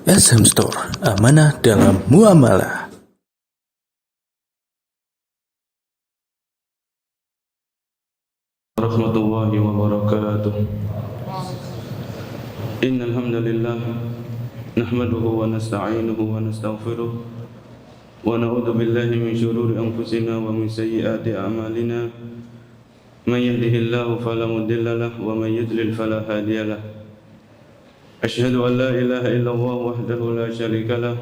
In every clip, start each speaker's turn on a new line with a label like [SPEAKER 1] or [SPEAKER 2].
[SPEAKER 1] SM Store, amanah dalam muamalah.
[SPEAKER 2] Warahmatullahi wabarakatuh. Innal hamdalillah nahmaduhu wa nasta'inuhu wa nastaghfiruh wa na'udzu billahi min shururi anfusina wa min sayyiati a'malina. Man yahdihillahu fala mudilla lahu wa man yudlil fala hadiya lahu. Asyhadu an la ilaha illallah wahdahu la syarika lahu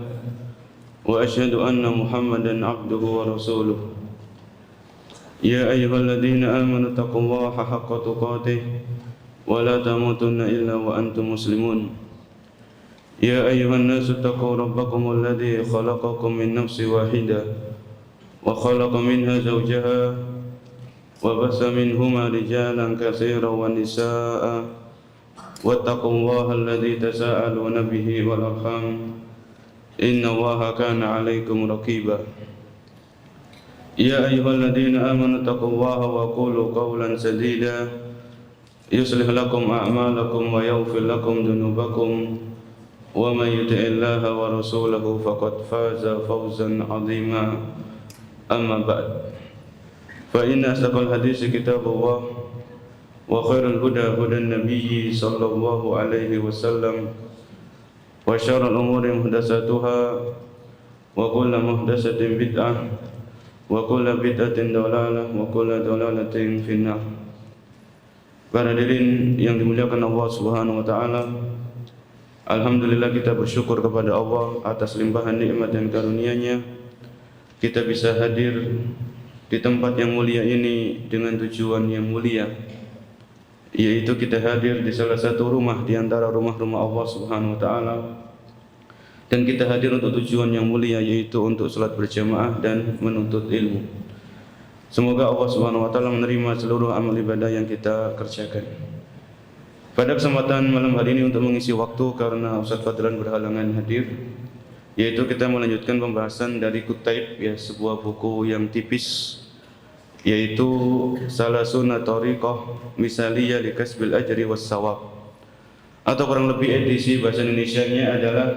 [SPEAKER 2] wa asyhadu anna Muhammadan 'abduhu wa rasuluh. Ya ayyuhalladzina amanu taqullaha haqqa tuqatih wa la tamutunna illa wa antum muslimun. Ya ayyuhan nasu taqu rabbakum alladzi khalaqakum min nafsin wahidah wa khalaqa minha zawjaha wa bassa minhuma rijalan katsiran wa nisaa'a wattaqullaha alladzi tasaaluna bihi wal arham innallaha kana 'alaikum raqiba. Ya ayyuhalladzina amanu taqullaha wa qulu qawlan sadida yuslih lakum a'malakum wa yaghfir lakum dhunubakum wa may yuti'illaha wa rasulahu faqad faza fawzan 'azima. Amma ba'd. Fa inna asdaqal hadits kitabullah wa khairul huda hudan nabiyyi sallallahu alaihi wasallam wa syarrul umuri muhdatsatuha wa kullu muhdatsatin bid'ah wa kullu bid'atin dhalalah wa kullu dhalalatin finnar. Para hadirin yang dimuliakan Allah Subhanahu wa taala, alhamdulillah kita bersyukur kepada Allah atas limpahan nikmat dan karunia-Nya. Kita bisa hadir di tempat yang mulia ini dengan tujuan yang mulia, yaitu kita hadir di salah satu rumah di antara rumah-rumah Allah Subhanahu wa taala. Dan kita hadir untuk tujuan yang mulia, yaitu untuk salat berjamaah dan menuntut ilmu. Semoga Allah Subhanahu wa taala menerima seluruh amal ibadah yang kita kerjakan. Pada kesempatan malam hari ini untuk mengisi waktu karena Ustaz Fadlan berhalangan hadir, yaitu kita melanjutkan pembahasan dari Kutaib, ya, sebuah buku yang tipis, yaitu Salasunat Thariqah Misaliyah li Kasbil Ajri was Shawab, atau kurang lebih edisi bahasa Indonesianya adalah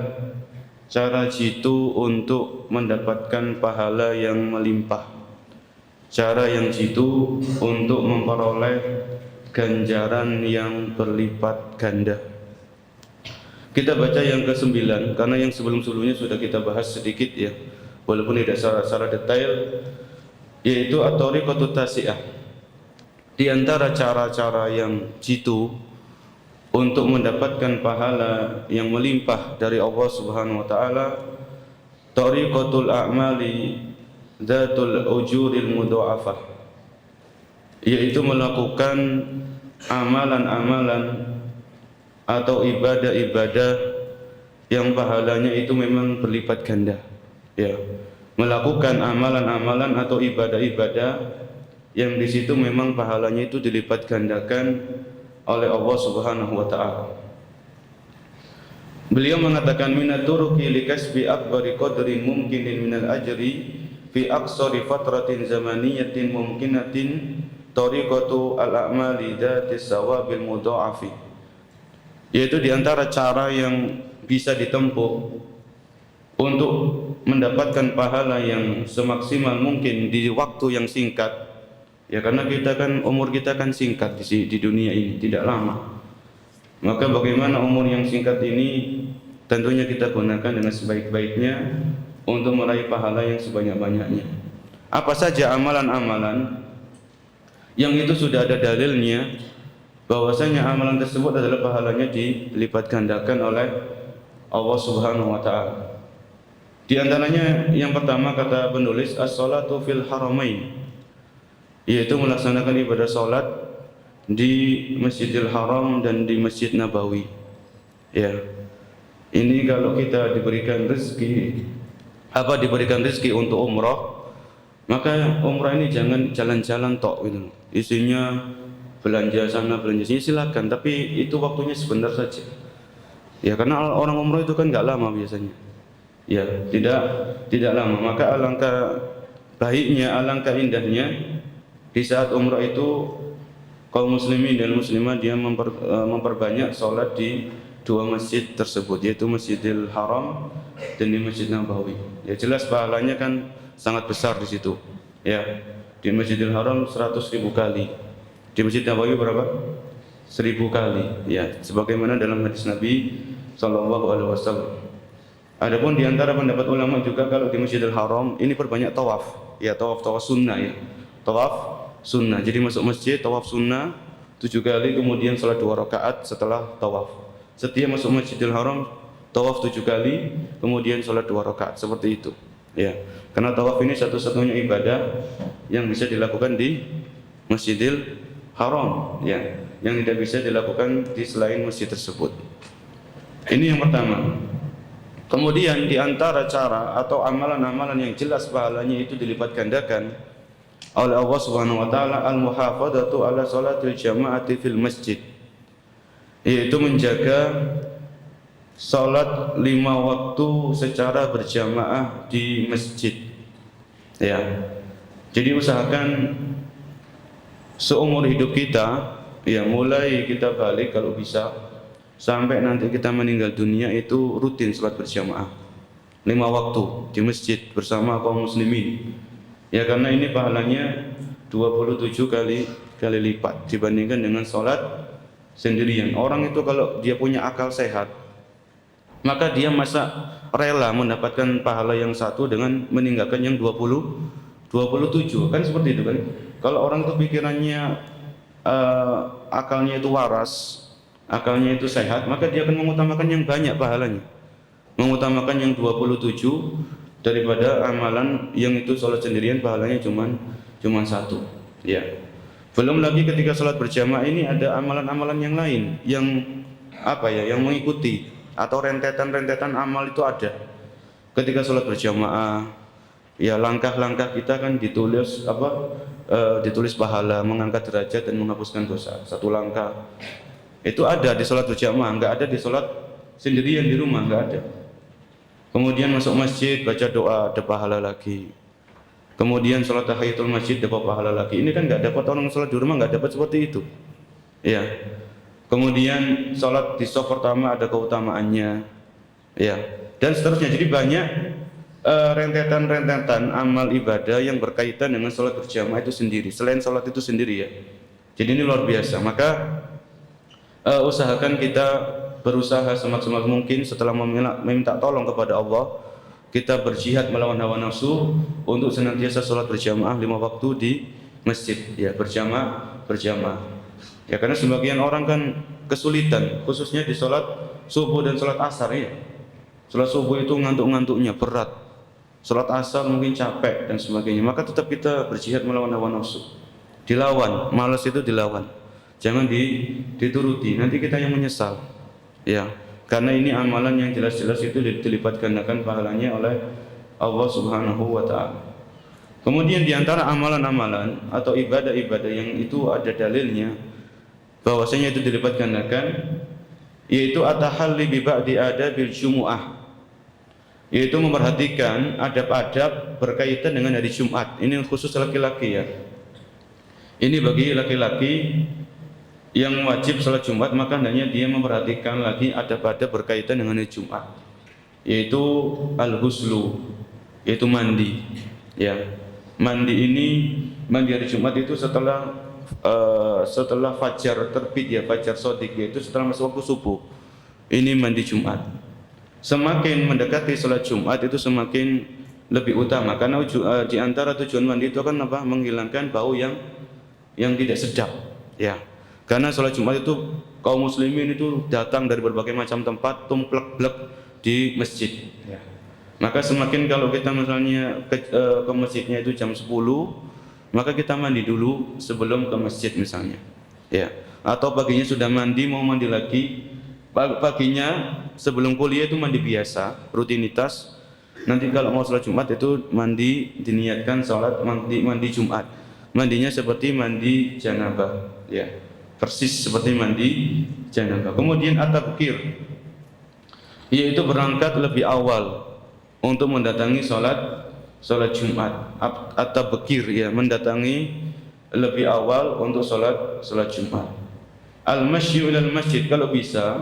[SPEAKER 2] cara jitu untuk mendapatkan pahala yang melimpah, cara yang jitu untuk memperoleh ganjaran yang berlipat ganda. Kita baca yang ke-9 karena yang sebelum-sebelumnya sudah kita bahas sedikit, ya, walaupun tidak secara detail, yaitu at-thariqatut tasi'ah. Di antara cara-cara yang jitu untuk mendapatkan pahala yang melimpah dari Allah Subhanahu wa taala, thariqatul a'mali dzatul ujuril mudha'afah, yaitu melakukan amalan-amalan atau ibadah-ibadah yang pahalanya itu memang berlipat ganda, ya. Melakukan amalan-amalan atau ibadah-ibadah yang di situ memang pahalanya itu dilipat gandakan oleh Allah Subhanahu wa taala. Beliau mengatakan minat turuqi likasbi akbari qadrin mumkinin minal ajri fi aqsari fatratin zamaniyatin mumkinatin tariqatu al-a'mali dzatis sawabil mudha'afi, yaitu di antara cara yang bisa ditempuh untuk mendapatkan pahala yang semaksimal mungkin di waktu yang singkat, ya, karena umur kita kan singkat di dunia ini, tidak lama. Maka bagaimana umur yang singkat ini tentunya kita gunakan dengan sebaik-baiknya untuk meraih pahala yang sebanyak-banyaknya. Apa saja amalan-amalan yang itu sudah ada dalilnya bahwasanya amalan tersebut adalah pahalanya dilipat gandakan oleh Allah Subhanahu wa taala. Di antaranya yang pertama kata penulis as-salatu fil haramain, yaitu melaksanakan ibadah salat di Masjidil Haram dan di Masjid Nabawi. Ya. Ini kalau kita diberikan rezeki untuk umrah, maka umrah ini jangan jalan-jalan tok gitu. Isinya belanja sana belanja sini silakan, tapi itu waktunya sebentar saja. Ya, karena orang umrah itu kan enggak lama biasanya. Ya, tidak lama. Maka alangkah baiknya, alangkah indahnya di saat umrah itu kaum muslimin dan muslimah dia memperbanyak salat di dua masjid tersebut, yaitu Masjidil Haram dan di Masjid Nabawi. Ya jelas pahalanya kan sangat besar di situ. Ya, di Masjidil Haram 100.000 kali. Di Masjid Nabawi berapa? 1000 kali. Ya, sebagaimana dalam hadis Nabi sallallahu alaihi wasallam. Adapun di antara pendapat ulama juga kalau di Masjidil Haram ini perbanyak tawaf. Ya, tawaf sunnah ya. Tawaf sunnah. Jadi masuk masjid tawaf sunnah 7 kali, kemudian salat 2 rakaat setelah tawaf. Setiap masuk Masjidil Haram tawaf 7 kali, kemudian salat 2 rakaat, seperti itu. Ya, karena tawaf ini satu-satunya ibadah yang bisa dilakukan di Masjidil Haram, ya, yang tidak bisa dilakukan di selain masjid tersebut. Ini yang pertama. Kemudian di antara cara atau amalan-amalan yang jelas pahalanya itu dilipat gandakan oleh Allah Subhanahu wa taala, al-muhafadzatu ala salatil jama'ati fil masjid, yaitu menjaga salat 5 waktu secara berjamaah di masjid. Ya. Jadi usahakan seumur hidup kita, ya mulai kita balik kalau bisa sampai nanti kita meninggal dunia itu rutin salat berjamaah 5 waktu di masjid bersama kaum muslimin. Ya, karena ini pahalanya 27 kali lipat dibandingkan dengan salat sendirian. Orang itu kalau dia punya akal sehat, maka dia masa rela mendapatkan pahala yang satu dengan meninggalkan yang 27, kan seperti itu kan. Kalau orang itu pikirannya akalnya itu waras, akalnya itu sehat, maka dia akan mengutamakan yang banyak pahalanya, mengutamakan yang 27 daripada amalan yang itu salat sendirian pahalanya cuman satu. Ya. Belum lagi ketika salat berjamaah ini ada amalan-amalan yang lain yang yang mengikuti atau rentetan-rentetan amal itu ada. Ketika salat berjamaah, ya langkah-langkah kita kan ditulis ditulis pahala, mengangkat derajat dan menghapuskan dosa. Satu langkah itu ada di salat berjamaah, enggak ada di salat sendirian di rumah, enggak ada. Kemudian masuk masjid baca doa, ada pahala lagi. Kemudian sholat tahiyatul masjid dapat pahala lagi. Ini kan nggak dapat, orang sholat di rumah nggak dapat seperti itu. Ya. Kemudian sholat di shaf pertama ada keutamaannya. Ya. Dan seterusnya. Jadi banyak rentetan-rentetan amal ibadah yang berkaitan dengan sholat berjamaah itu sendiri. Selain sholat itu sendiri ya. Jadi ini luar biasa. Maka usahakan kita berusaha semaksimal mungkin setelah meminta tolong kepada Allah, kita berjihad melawan hawa nafsu untuk senantiasa sholat berjamaah 5 waktu di masjid, ya berjamaah. Ya karena sebagian orang kan kesulitan, khususnya di sholat subuh dan sholat asar ya. Sholat subuh itu ngantuk-ngantuknya berat, sholat asar mungkin capek dan sebagainya. Maka tetap kita berjihad melawan hawa nafsu, dilawan, malas itu dilawan, jangan dituruti. Nanti kita yang menyesal, ya. Karena ini amalan yang jelas-jelas itu dilipat gandakan pahalanya oleh Allah Subhanahu wa taala. Kemudian di antara amalan-amalan atau ibadah-ibadah yang itu ada dalilnya bahwasanya itu dilipat gandakan, yaitu at-tahalli bi ba'di adabil jumu'ah, yaitu memperhatikan adab-adab berkaitan dengan hari Jumat. Ini khusus laki-laki ya. Ini bagi laki-laki yang wajib salat Jumat, maka hendaknya dia memperhatikan lagi adab-adab berkaitan dengan hari Jumat, yaitu al-ghuslu, yaitu mandi. Ya, mandi hari Jumat itu setelah fajar terbit ya, fajar shadiq, yaitu setelah masuk waktu subuh. Ini mandi Jumat. Semakin mendekati salat Jumat itu semakin lebih utama, karena di antara tujuan mandi itu kan menghilangkan bau yang tidak sedap. Ya. Karena sholat Jumat itu kaum muslimin itu datang dari berbagai macam tempat, tumplek-blek di masjid. Ya. Maka semakin kalau kita misalnya ke masjidnya itu jam 10, maka kita mandi dulu sebelum ke masjid misalnya. Ya. Atau paginya sudah mandi, mau mandi lagi. Paginya sebelum kuliah itu mandi biasa, rutinitas. Nanti kalau mau sholat Jumat itu mandi, diniatkan sholat mandi Jumat. Mandinya seperti mandi janabah. Ya. Persis seperti mandi janabah. Kemudian at-tabkir, yaitu berangkat lebih awal untuk mendatangi salat Jumat. At-tabkir ya, mendatangi lebih awal untuk salat Jumat. Al-masyu ilal masjid, kalau bisa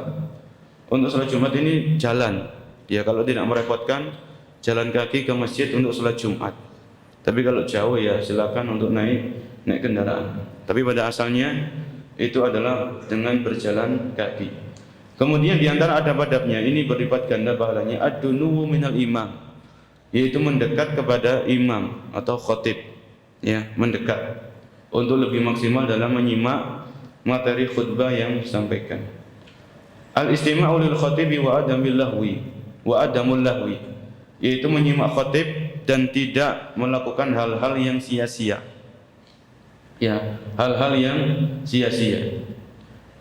[SPEAKER 2] Untuk sholat Jumat ini jalan. Ya kalau tidak merepotkan, jalan kaki ke masjid untuk sholat Jumat. Tapi kalau jauh ya silakan untuk naik kendaraan. Tapi pada asalnya itu adalah dengan berjalan kaki. Kemudian di antara adab-adabnya ini berlipat ganda pahalanya, ad-dunuwu minal imam, yaitu mendekat kepada imam atau khatib, ya, mendekat untuk lebih maksimal dalam menyimak materi khutbah yang disampaikan. Al-istima'u lil khatibi wa adamul lahwi, yaitu menyimak khatib dan tidak melakukan hal-hal yang sia-sia. Ya, hal-hal yang sia-sia.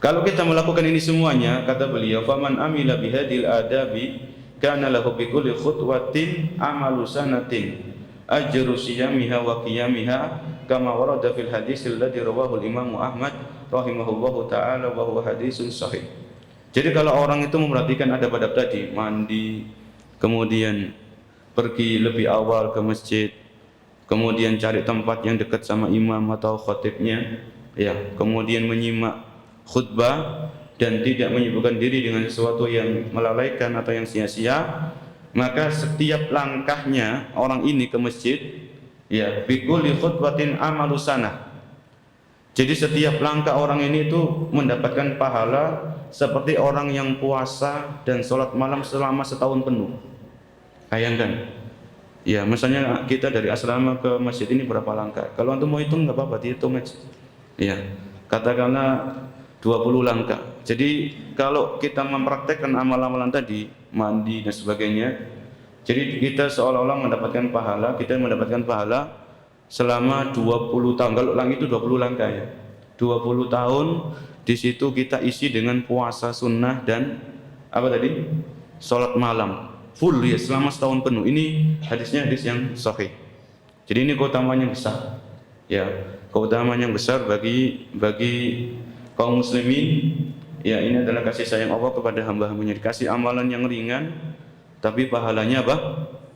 [SPEAKER 2] Kalau kita melakukan ini semuanya, kata beliau, faman amila bihadil adabi kana lahu bi kulli khutwatin amalu sanatin ajru siyamiha wa qiyamiha kama warada fil hadis alladhi rawahu al-Imam Ahmad rahimahullahu taala wa huwa hadisun sahih. Jadi kalau orang itu memperhatikan adab-adab tadi, mandi, kemudian pergi lebih awal ke masjid, kemudian cari tempat yang dekat sama imam atau khatibnya, ya, kemudian menyimak khutbah dan tidak menyibukkan diri dengan sesuatu yang melalaikan atau yang sia-sia, maka setiap langkahnya orang ini ke masjid, ya, bikulli khutbatin amalu sanah. Jadi setiap langkah orang ini itu mendapatkan pahala seperti orang yang puasa dan sholat malam selama setahun penuh. Bayangkan, ya, misalnya kita dari asrama ke masjid ini berapa langkah? Kalau antum mau hitung nggak apa-apa, dihitung aja. Ya, katakanlah 20 langkah. Jadi kalau kita mempraktekkan amal-amalan tadi, mandi dan sebagainya, jadi kita seolah-olah mendapatkan pahala, kita mendapatkan pahala selama 20 tahun. Kalau itu 20 langkah ya. 20 tahun di situ kita isi dengan puasa sunnah dan apa tadi? Salat malam. Full ya selama setahun penuh. Ini hadisnya hadis yang sahih. Jadi ini keutamaannya besar. Ya, keutamaan yang besar bagi kaum muslimin. Ya, ini adalah kasih sayang Allah kepada hamba-hambanya, dikasih amalan yang ringan tapi pahalanya apa?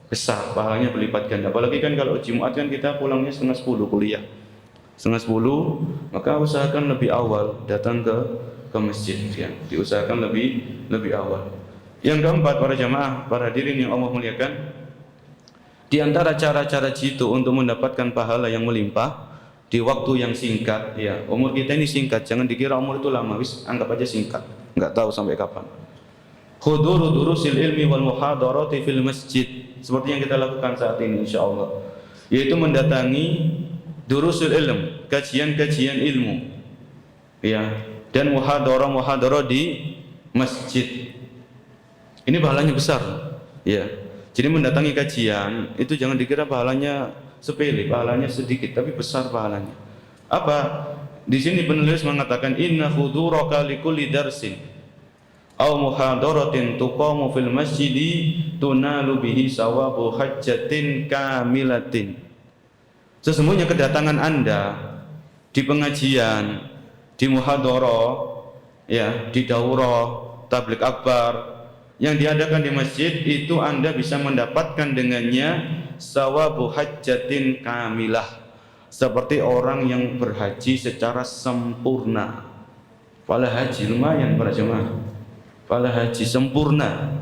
[SPEAKER 2] Besar, pahalanya berlipat ganda. Apalagi kan kalau Jumat kan kita pulangnya 9:30 kuliah. 9:30, maka usahakan lebih awal datang ke masjid, ya. Diusahakan lebih awal. Yang keempat, para jamaah, para hadirin yang Allah muliakan, di antara cara-cara jitu untuk mendapatkan pahala yang melimpah di waktu yang singkat, ya. Umur kita ini singkat, jangan dikira umur itu lama, anggap aja singkat, nggak tahu sampai kapan. Huduru durusil ilmi wal muhadarati fil masjid, seperti yang kita lakukan saat ini insyaallah, yaitu mendatangi durusul ilm, kajian-kajian ilmu, ya, dan muhadarah di masjid. Ini pahalanya besar, ya. Jadi mendatangi kajian itu jangan dikira pahalanya sepele, pahalanya sedikit, tapi besar pahalanya. Apa? Di sini penulis mengatakan inna huduraka likulli darsin aw muhadaratin tuqamu fil masjidi tunalu bihi sawabu hajjatin kamilatin. Sesungguhnya kedatangan Anda di pengajian, di muhadarah, ya, di daurah, tabligh akbar yang diadakan di masjid, itu Anda bisa mendapatkan dengannya sawabu hajjatin kamilah, seperti orang yang berhaji secara sempurna. Pahala haji lumayan para jemaah, pahala haji sempurna.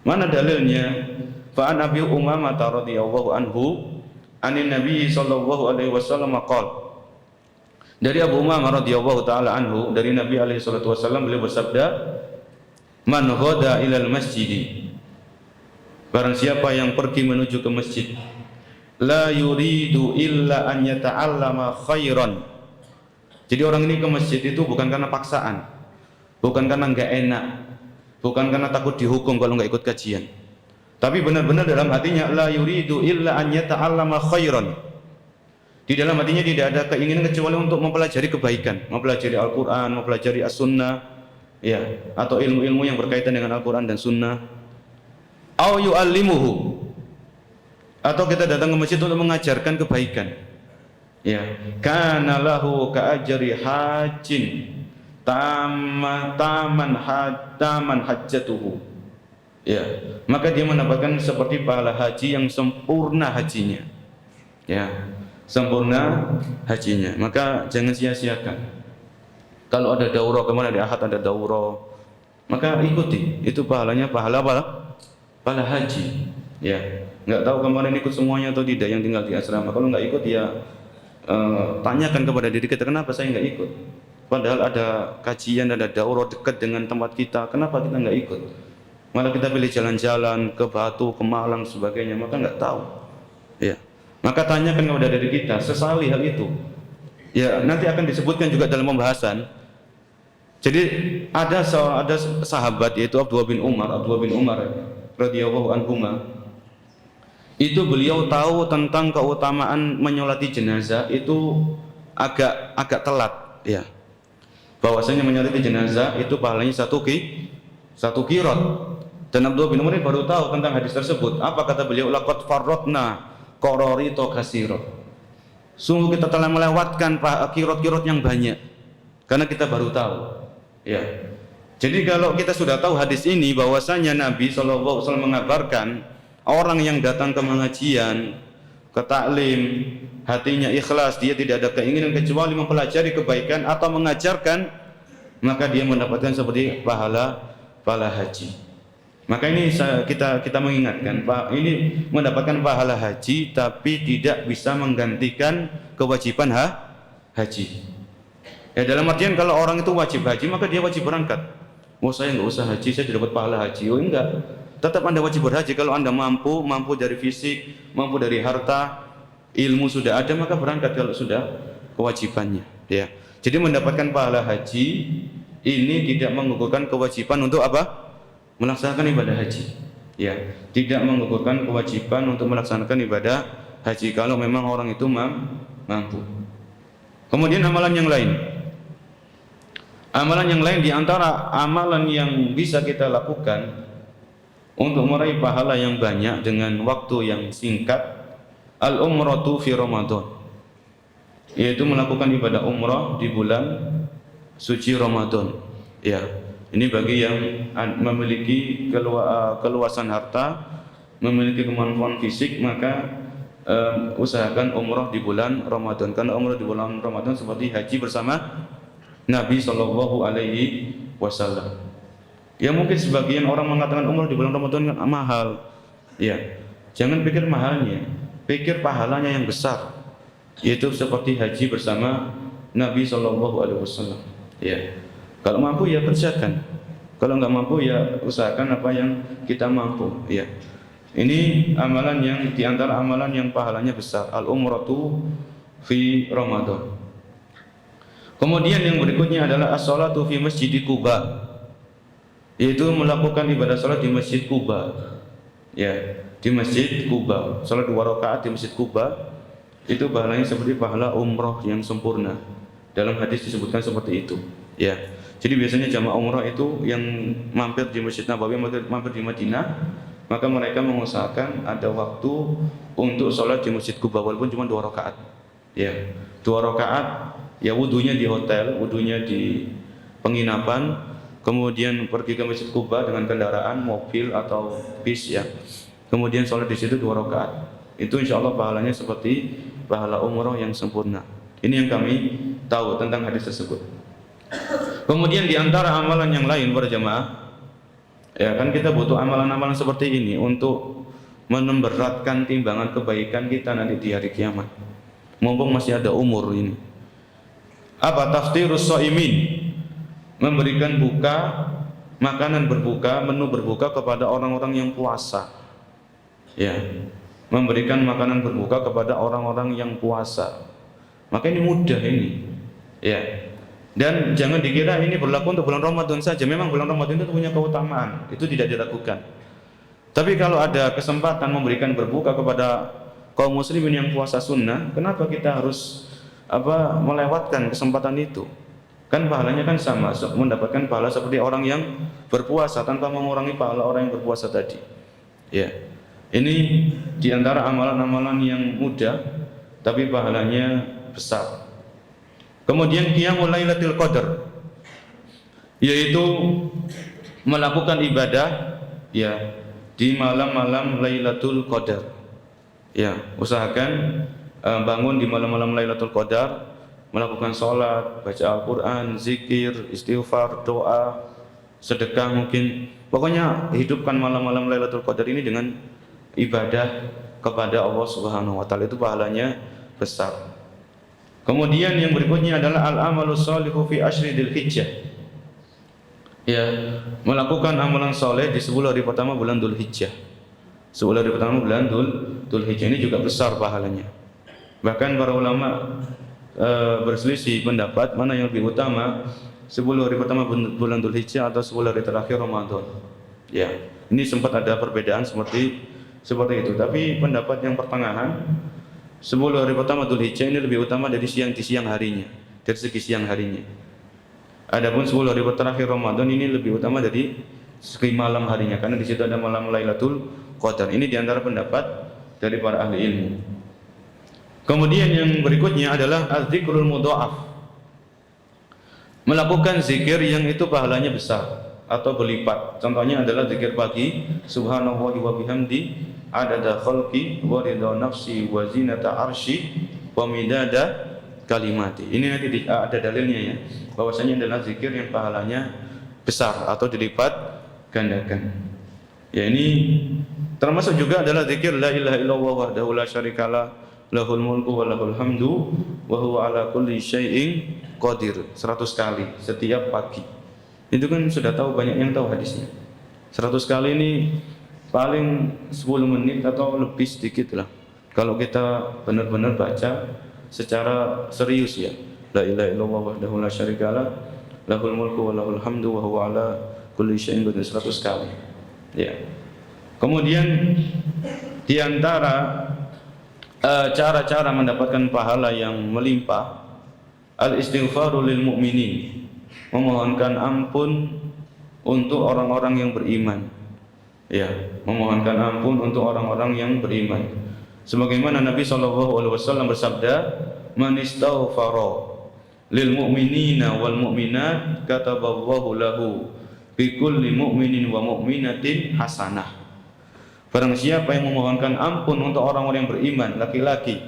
[SPEAKER 2] Mana dalilnya? Fa an Abi Umamah radhiyallahu anhu anin Nabi sallallahu alaihi wasallam qala, dari Abu Umamah radhiyallahu taala anhu, dari Nabi alaihi salatu wasallam, beliau bersabda, man ghada ilal masjidi, barang siapa yang pergi menuju ke masjid, la yuridu illa an yata'allama khairan. Jadi orang ini ke masjid itu bukan karena paksaan, bukan karena enggak enak, bukan karena takut dihukum kalau enggak ikut kajian, tapi benar-benar dalam hatinya la yuridu illa an yata'allama khairan. Di dalam hatinya tidak ada keinginan kecuali untuk mempelajari kebaikan, mempelajari Al-Qur'an, mempelajari As-Sunnah, ya, atau ilmu-ilmu yang berkaitan dengan Al-Qur'an dan Sunnah. Au yu'allimuhu, atau kita datang ke masjid untuk mengajarkan kebaikan, ya. Kana lahu ka'ajri hajjin taman hajjatuhu, ya, maka dia mendapatkan seperti pahala haji yang sempurna hajinya, ya, sempurna hajinya. Maka jangan sia-siakan. Kalau ada daurah, kemana di Ahad ada daurah, maka ikuti. Itu pahalanya pahala apa? Pahala haji. Ya, nggak tahu kemarin ikut semuanya atau tidak yang tinggal di asrama. Kalau nggak ikut ya tanyakan kepada diri kita, kenapa saya nggak ikut? Padahal ada kajian, ada daurah dekat dengan tempat kita, kenapa kita nggak ikut? Malah kita pilih jalan-jalan ke Batu, ke Malang, sebagainya, maka nggak tahu. Ya, maka tanyakan kepada diri kita, sesali hal itu. Ya, nanti akan disebutkan juga dalam pembahasan. Jadi ada sahabat yaitu Abdullah bin Umar radhiyallahu anhuma. Itu beliau tahu tentang keutamaan menyolati jenazah itu agak telat, ya. Bahwasanya menyolati jenazah itu pahalanya satu qirot. Dan Abdullah bin Umar baru tahu tentang hadis tersebut. Apa kata beliau? Laqad farratna qararito katsira. Sungguh kita telah melewatkan qirot-qirot yang banyak karena kita baru tahu. Ya. Jadi kalau kita sudah tahu hadis ini bahwasanya Nabi SAW mengabarkan orang yang datang ke pengajian, ke taklim, hatinya ikhlas, dia tidak ada keinginan kecuali mempelajari kebaikan atau mengajarkan, maka dia mendapatkan seperti pahala haji. Maka ini kita mengingatkan, ini mendapatkan pahala haji tapi tidak bisa menggantikan kewajiban haji. Ya, dalam artian kalau orang itu wajib haji maka dia wajib berangkat. Oh, saya nggak usah haji, saya sudah dapat pahala haji. Oh enggak, tetap Anda wajib berhaji. Kalau Anda mampu dari fisik, mampu dari harta, ilmu sudah ada, maka berangkat kalau sudah kewajibannya. Ya, jadi mendapatkan pahala haji ini tidak menggugurkan kewajiban untuk apa? Melaksanakan ibadah haji. Ya, tidak menggugurkan kewajiban untuk melaksanakan ibadah haji kalau memang orang itu mampu. Kemudian amalan yang lain. Amalan yang lain di antara amalan yang bisa kita lakukan untuk meraih pahala yang banyak dengan waktu yang singkat, al-umratu fi Ramadan, yaitu melakukan ibadah umrah di bulan suci Ramadan. Ya, ini bagi yang memiliki keluasan harta, memiliki kemampuan fisik, maka usahakan umrah di bulan Ramadan. Karena umrah di bulan Ramadan seperti haji bersama Nabi Shallallahu Alaihi Wasallam. Ya, mungkin sebagian orang mengatakan umrah di bulan Ramadan kan mahal. Ya, jangan pikir mahalnya, pikir pahalanya yang besar, yaitu seperti haji bersama Nabi Shallallahu Alaihi Wasallam. Ya, kalau mampu ya kerjakan, kalau nggak mampu ya usahakan apa yang kita mampu. Ya, ini amalan yang diantara amalan yang pahalanya besar, al umratu fi Ramadan. Kemudian yang berikutnya adalah as-salatu fi Masjid Quba, yaitu melakukan ibadah salat di Masjid Quba. Ya, di Masjid Quba, salat 2 rakaat di Masjid Quba itu pahalanya seperti pahala umrah yang sempurna. Dalam hadis disebutkan seperti itu. Ya, jadi biasanya jamaah umrah itu yang mampir di Masjid Nabawi, mampir di Madinah, maka mereka mengusahakan ada waktu untuk salat di Masjid Quba walaupun cuma 2 rakaat. Ya, 2 rakaat. Ya, wudunya di hotel, wudunya di penginapan, kemudian pergi ke Masjid Quba dengan kendaraan mobil atau bis, ya. Kemudian sholat di situ 2 rakaat. Itu insya Allah pahalanya seperti pahala umrah yang sempurna. Ini yang kami tahu tentang hadis tersebut. Kemudian di antara amalan yang lain para jamaah, ya kan kita butuh amalan-amalan seperti ini untuk memberatkan timbangan kebaikan kita nanti di hari kiamat. Mumpung masih ada umur ini. Apa taftirus shaimin, memberikan makanan berbuka, menu berbuka kepada orang-orang yang puasa. Ya, memberikan makanan berbuka kepada orang-orang yang puasa. Maka ini mudah ini. Ya. Dan jangan dikira ini berlaku untuk bulan Ramadan saja. Memang bulan Ramadan itu punya keutamaan, itu tidak diragukan. Tapi kalau ada kesempatan memberikan berbuka kepada kaum muslimin yang puasa sunnah, kenapa kita harus melewatkan kesempatan itu? Kan pahalanya kan sama, mendapatkan pahala seperti orang yang berpuasa tanpa mengurangi pahala orang yang berpuasa tadi. Ya, ini diantara amalan-amalan yang mudah tapi pahalanya besar. Kemudian qiyamul lailatul qadar, yaitu melakukan ibadah ya di malam-malam Lailatul Qadar. Ya, usahakan bangun di malam-malam Lailatul Qadar, melakukan sholat, baca Al-Quran, zikir, istighfar, doa, sedekah mungkin. Pokoknya hidupkan malam-malam Lailatul Qadar ini dengan ibadah kepada Allah Subhanahu wa taala, itu pahalanya besar. Kemudian yang berikutnya adalah al-amalus shalihu fi asyri Dzulhijjah. Ya, melakukan amalan soleh di 10 hari pertama bulan Dzulhijjah. 10 hari pertama bulan Dzulhijjah ini juga besar pahalanya. Bahkan para ulama berselisih pendapat mana yang lebih utama, 10 hari pertama bulan Dzulhijjah atau 10 hari terakhir Ramadan. Ya, ini sempat ada perbedaan seperti itu. Tapi pendapat yang pertengahan, 10 hari pertama Dzulhijjah ini lebih utama dari siang harinya, dari segi siang harinya. Adapun 10 hari terakhir Ramadan ini lebih utama dari segi malam harinya, karena di situ ada malam Lailatul Qadar. Ini diantara pendapat dari para ahli ilmu. Kemudian yang berikutnya adalah az-zikrul mudha'af. Melakukan zikir yang itu pahalanya besar atau berlipat. Contohnya adalah zikir pagi, subhanallahi wa bihamdi, adada khalqi wa ridha nafsi wa zinata arsy wa midada kalimati. Ini nanti ada dalilnya ya, bahwasanya adalah zikir yang pahalanya besar atau dilipat gandakan. Ya, ini termasuk juga adalah zikir la ilaha illallah wahdahu la syarikalah, lahul mulku wa lahul hamdu wa huwa ala kulli syai'in qadir, 100 kali setiap pagi. Itu kan sudah tahu, banyak yang tahu hadisnya. 100 kali ini paling 10 menit atau lebih sedikit lah kalau kita benar-benar baca secara serius ya. La ilaha illallah wahdahu la syarikalah, lahul mulku wa lahul hamdu wa huwa ala kulli syai'in qadir, 100 kali. Ya. Kemudian di antara cara-cara mendapatkan pahala yang melimpah, al-istighfaru lil mu'minin, memohonkan ampun untuk orang-orang yang beriman. Ya, memohonkan ampun untuk orang-orang yang beriman. Sebagaimana Nabi SAW bersabda, man istaghfara lil mu'minina wal mu'minat kataballahu lahu bi kulli mu'minin wa mu'minatin hasanah. Barang siapa yang memohonkan ampun untuk orang-orang yang beriman laki-laki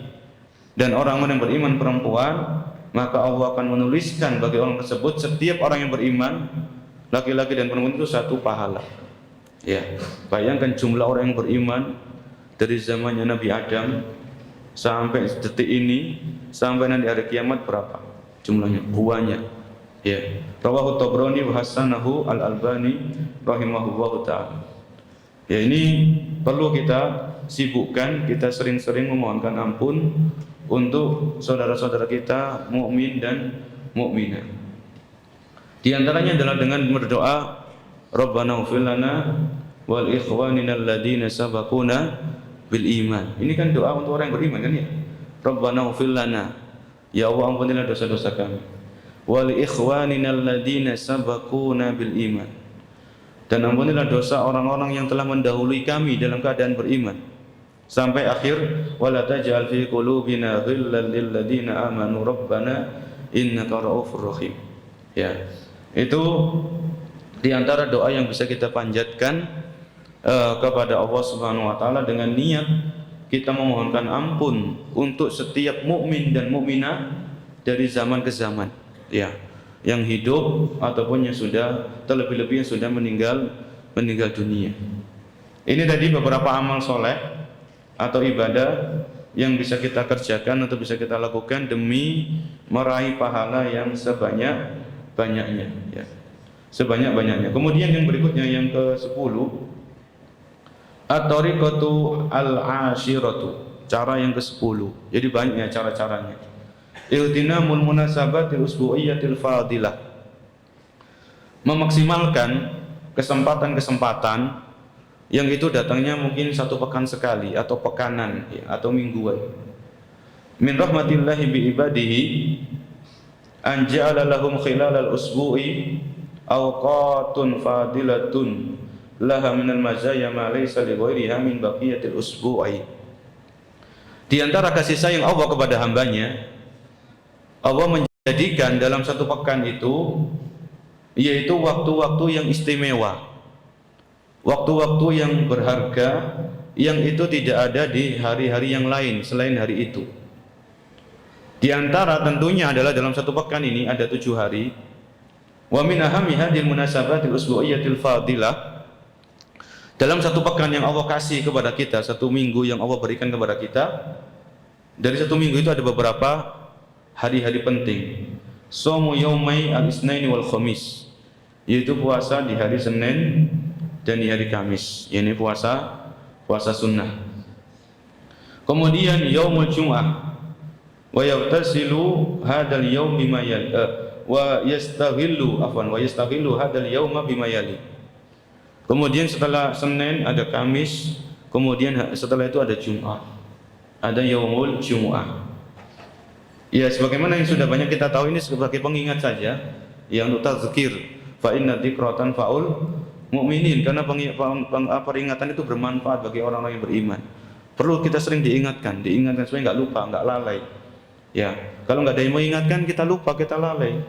[SPEAKER 2] dan orang-orang yang beriman perempuan, maka Allah akan menuliskan bagi orang tersebut, setiap orang yang beriman laki-laki dan perempuan itu satu pahala. Ya, bayangkan jumlah orang yang beriman dari zamannya Nabi Adam sampai detik ini, sampai nanti hari kiamat berapa jumlahnya? Banyak. Ya, rawahu Tabrani wa hasanahu al-Albani rahimahullahu taala. Ya, ini perlu kita sibukkan, kita sering-sering memohonkan ampun untuk saudara-saudara kita mukmin dan mukminah. Di antaranya adalah dengan berdoa, Rabbana ighfir lana wal ikhwanina alladziina sabaquna bil iman. Ini kan doa untuk orang yang beriman kan ya. Rabbana ighfir lana, ya Allah ampunilah dosa-dosa kami. Wal ikhwanina alladziina sabaquna bil iman. Dan ampunilah dosa orang-orang yang telah mendahului kami dalam keadaan beriman. Sampai akhir, wala taj'al fi qulubina ghillan lil ladzina amanu rabbana innaka ra'ufur rahim. Ya. Itu di antara doa yang bisa kita panjatkan kepada Allah Subhanahu wa taala dengan niat kita memohonkan ampun untuk setiap mukmin dan mukminah dari zaman ke zaman. Ya. Yang hidup ataupun yang sudah, terlebih-lebih yang sudah meninggal dunia. Ini tadi beberapa amal soleh atau ibadah yang bisa kita kerjakan atau bisa kita lakukan demi meraih pahala yang sebanyak-banyaknya ya. Sebanyak-banyaknya. Kemudian yang berikutnya yang ke-10, at-tariqatu al-ashiratu, cara yang ke-10. Jadi banyak ya cara-caranya. Ihtinamul munasabatil usbu'iyyatil fadilah, memaksimalkan kesempatan-kesempatan yang itu datangnya mungkin satu pekan sekali atau pekanan ya, atau mingguan. Min rahmatillahi bi ibadihi an ja'ala lahum khilalal usbu'i awqatun fadilatun laha minal mazaya ma laysa li ghairiha min baqiyatil usbu'i. Di antara kasih sayang Allah kepada hambanya, Allah menjadikan dalam satu pekan itu yaitu waktu-waktu yang istimewa, waktu-waktu yang berharga, yang itu tidak ada di hari-hari yang lain selain hari itu. Di antara tentunya adalah dalam satu pekan ini ada 7 hari, Wa min ahammi hadhil munasabatil usbu'iyyatil fadilah, dalam satu pekan yang Allah kasih kepada kita, satu minggu yang Allah berikan kepada kita, dari satu minggu itu ada beberapa hari-hari penting. Shamu yaumai al-itsnaini wal khamis, yaitu puasa di hari Senin dan di hari Kamis. Ini puasa sunnah. Kemudian yaumul jum'ah, wa yaftasilu hadzal yaum bima yali, wa yastaghillu hadzal yauma bima yali. Kemudian setelah Senin ada Kamis, kemudian setelah itu ada Jumat, ada yaumul jum'ah. Ya, sebagaimana yang sudah banyak kita tahu, ini sebagai pengingat saja, yang untuk tazkir. Fa inna dzikratan faul mu'minin, karena peringatan itu bermanfaat bagi orang-orang yang beriman. Perlu kita sering diingatkan supaya nggak lupa, nggak lalai. Ya, kalau nggak ada yang mengingatkan, kita lupa, kita lalai.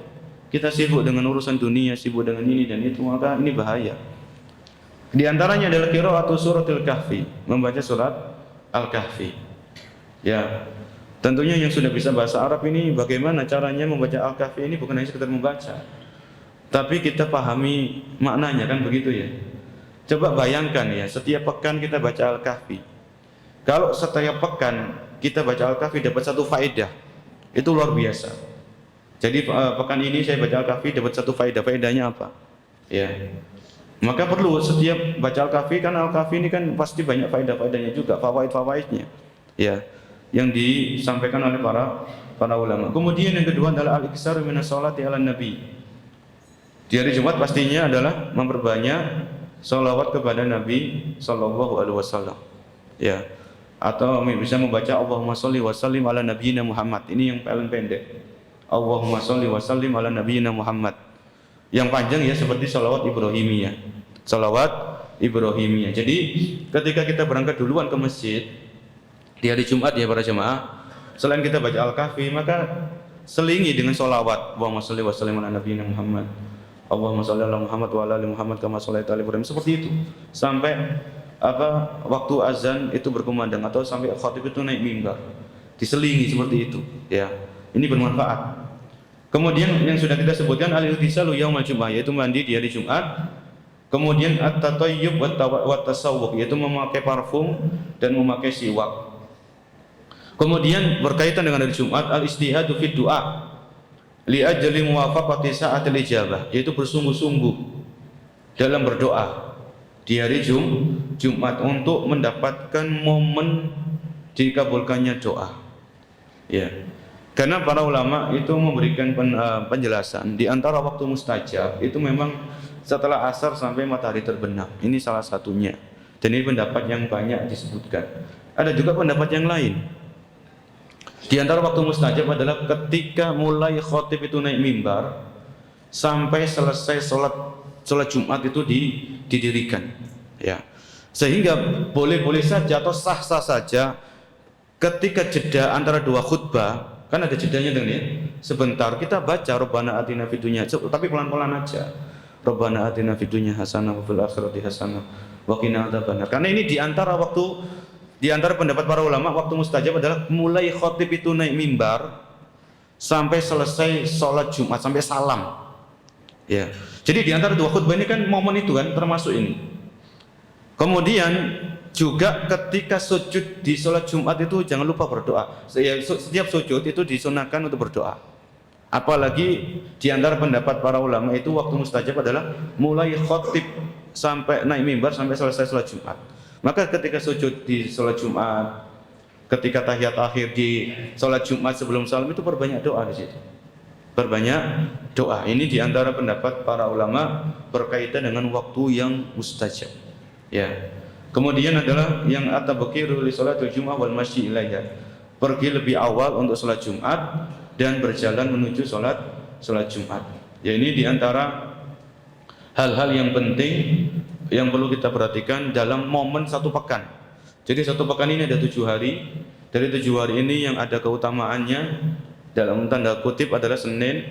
[SPEAKER 2] Kita sibuk dengan urusan dunia, sibuk dengan ini dan itu, maka ini bahaya. Di antaranya adalah qira'atu suratul kahfi, membaca surat Al-Kahfi. Ya, tentunya yang sudah bisa bahasa Arab ini, bagaimana caranya membaca Al-Kahfi ini bukan hanya sekedar membaca, tapi kita pahami maknanya, kan begitu ya. Coba bayangkan ya, setiap pekan kita baca Al-Kahfi. Kalau setiap pekan kita baca Al-Kahfi dapat satu faedah, itu luar biasa. Jadi pekan ini saya baca Al-Kahfi dapat satu faedah. Faedahnya apa? Ya, maka perlu setiap baca Al-Kahfi, kan Al-Kahfi ini kan pasti banyak faedah-faedahnya juga, fawaid-fawaidnya, ya, yang disampaikan oleh para ulama. Kemudian yang kedua adalah al-iksar minas sholati ala nabi. Di hari Jumat pastinya adalah memperbanyak sholawat kepada Nabi Sallallahu Alaihi Wasallam, ya, atau bisa membaca Allahumma sholli wa sallim ala nabiyyina Muhammad. Ini yang paling pendek, Allahumma sholli wa sallim ala nabiyyina Muhammad. Yang panjang ya seperti sholawat Ibrahimiyah. Jadi ketika kita berangkat duluan ke masjid di hari Jumat ya para jemaah, selain kita baca Al-Kahfi, maka selingi dengan sholawat Allahumma sholli wa sallim ala nabiyyina Muhammad, Allahumma sholli ala Muhammad wa ala ali Muhammad kama shallaita ala Ibrahim, seperti itu sampai waktu azan itu berkumandang atau sampai khatib itu naik mimbar, diselingi seperti itu ya. Ini bermanfaat. Kemudian yang sudah kita sebutkan al-ightisalu yaumul jum'ah, yaitu mandi di hari Jumat. Kemudian at-tatayyub wa tasawwuk, yaitu memakai parfum dan memakai siwak. Kemudian berkaitan dengan hari Jumat, al-istihadu fi du'a li ajli muwafaqati sa'atil ijabah, yaitu bersungguh-sungguh dalam berdoa di hari Jumat untuk mendapatkan momen dikabulkannya doa. Ya. Karena para ulama itu memberikan penjelasan di antara waktu mustajab itu memang setelah asar sampai matahari terbenam. Ini salah satunya. Dan ini pendapat yang banyak disebutkan. Ada juga pendapat yang lain. Di antara waktu mustajab adalah ketika mulai khatib itu naik mimbar sampai selesai sholat Jumat itu didirikan. Ya. Sehingga boleh-boleh saja atau sah-sah saja ketika jeda antara dua khutbah, kan ada jedanya dengan ya. Sebentar kita baca Rabbana atina fid dunya, tapi pelan-pelan aja. Rabbana atina fid dunya hasanah wa fil akhirati hasanah wa qina adzabannar. Karena ini di antara pendapat para ulama, waktu mustajab adalah mulai khatib itu naik mimbar sampai selesai sholat Jumat, sampai salam. Ya. Jadi di antara dua khutbah ini kan momen itu kan termasuk ini. Kemudian juga ketika sujud di sholat Jumat itu jangan lupa berdoa. Setiap sujud itu disunahkan untuk berdoa. Apalagi di antara pendapat para ulama itu waktu mustajab adalah mulai khotib sampai naik mimbar sampai selesai sholat Jumat. Maka ketika sujud di sholat Jumat, ketika tahiyat akhir di sholat Jumat sebelum salam itu perbanyak doa di situ. Perbanyak doa. Ini di antara pendapat para ulama berkaitan dengan waktu yang mustajab. Ya. Kemudian adalah yang at-tabkiru li sholatil Jumu'ah wal masyi ilaiha. Pergi lebih awal untuk sholat Jumat dan berjalan menuju sholat Jumat. Ya, ini di antara hal-hal yang penting yang perlu kita perhatikan dalam momen satu pekan. Jadi satu pekan ini ada 7 hari. Dari 7 hari ini yang ada keutamaannya dalam tanda kutip adalah Senin,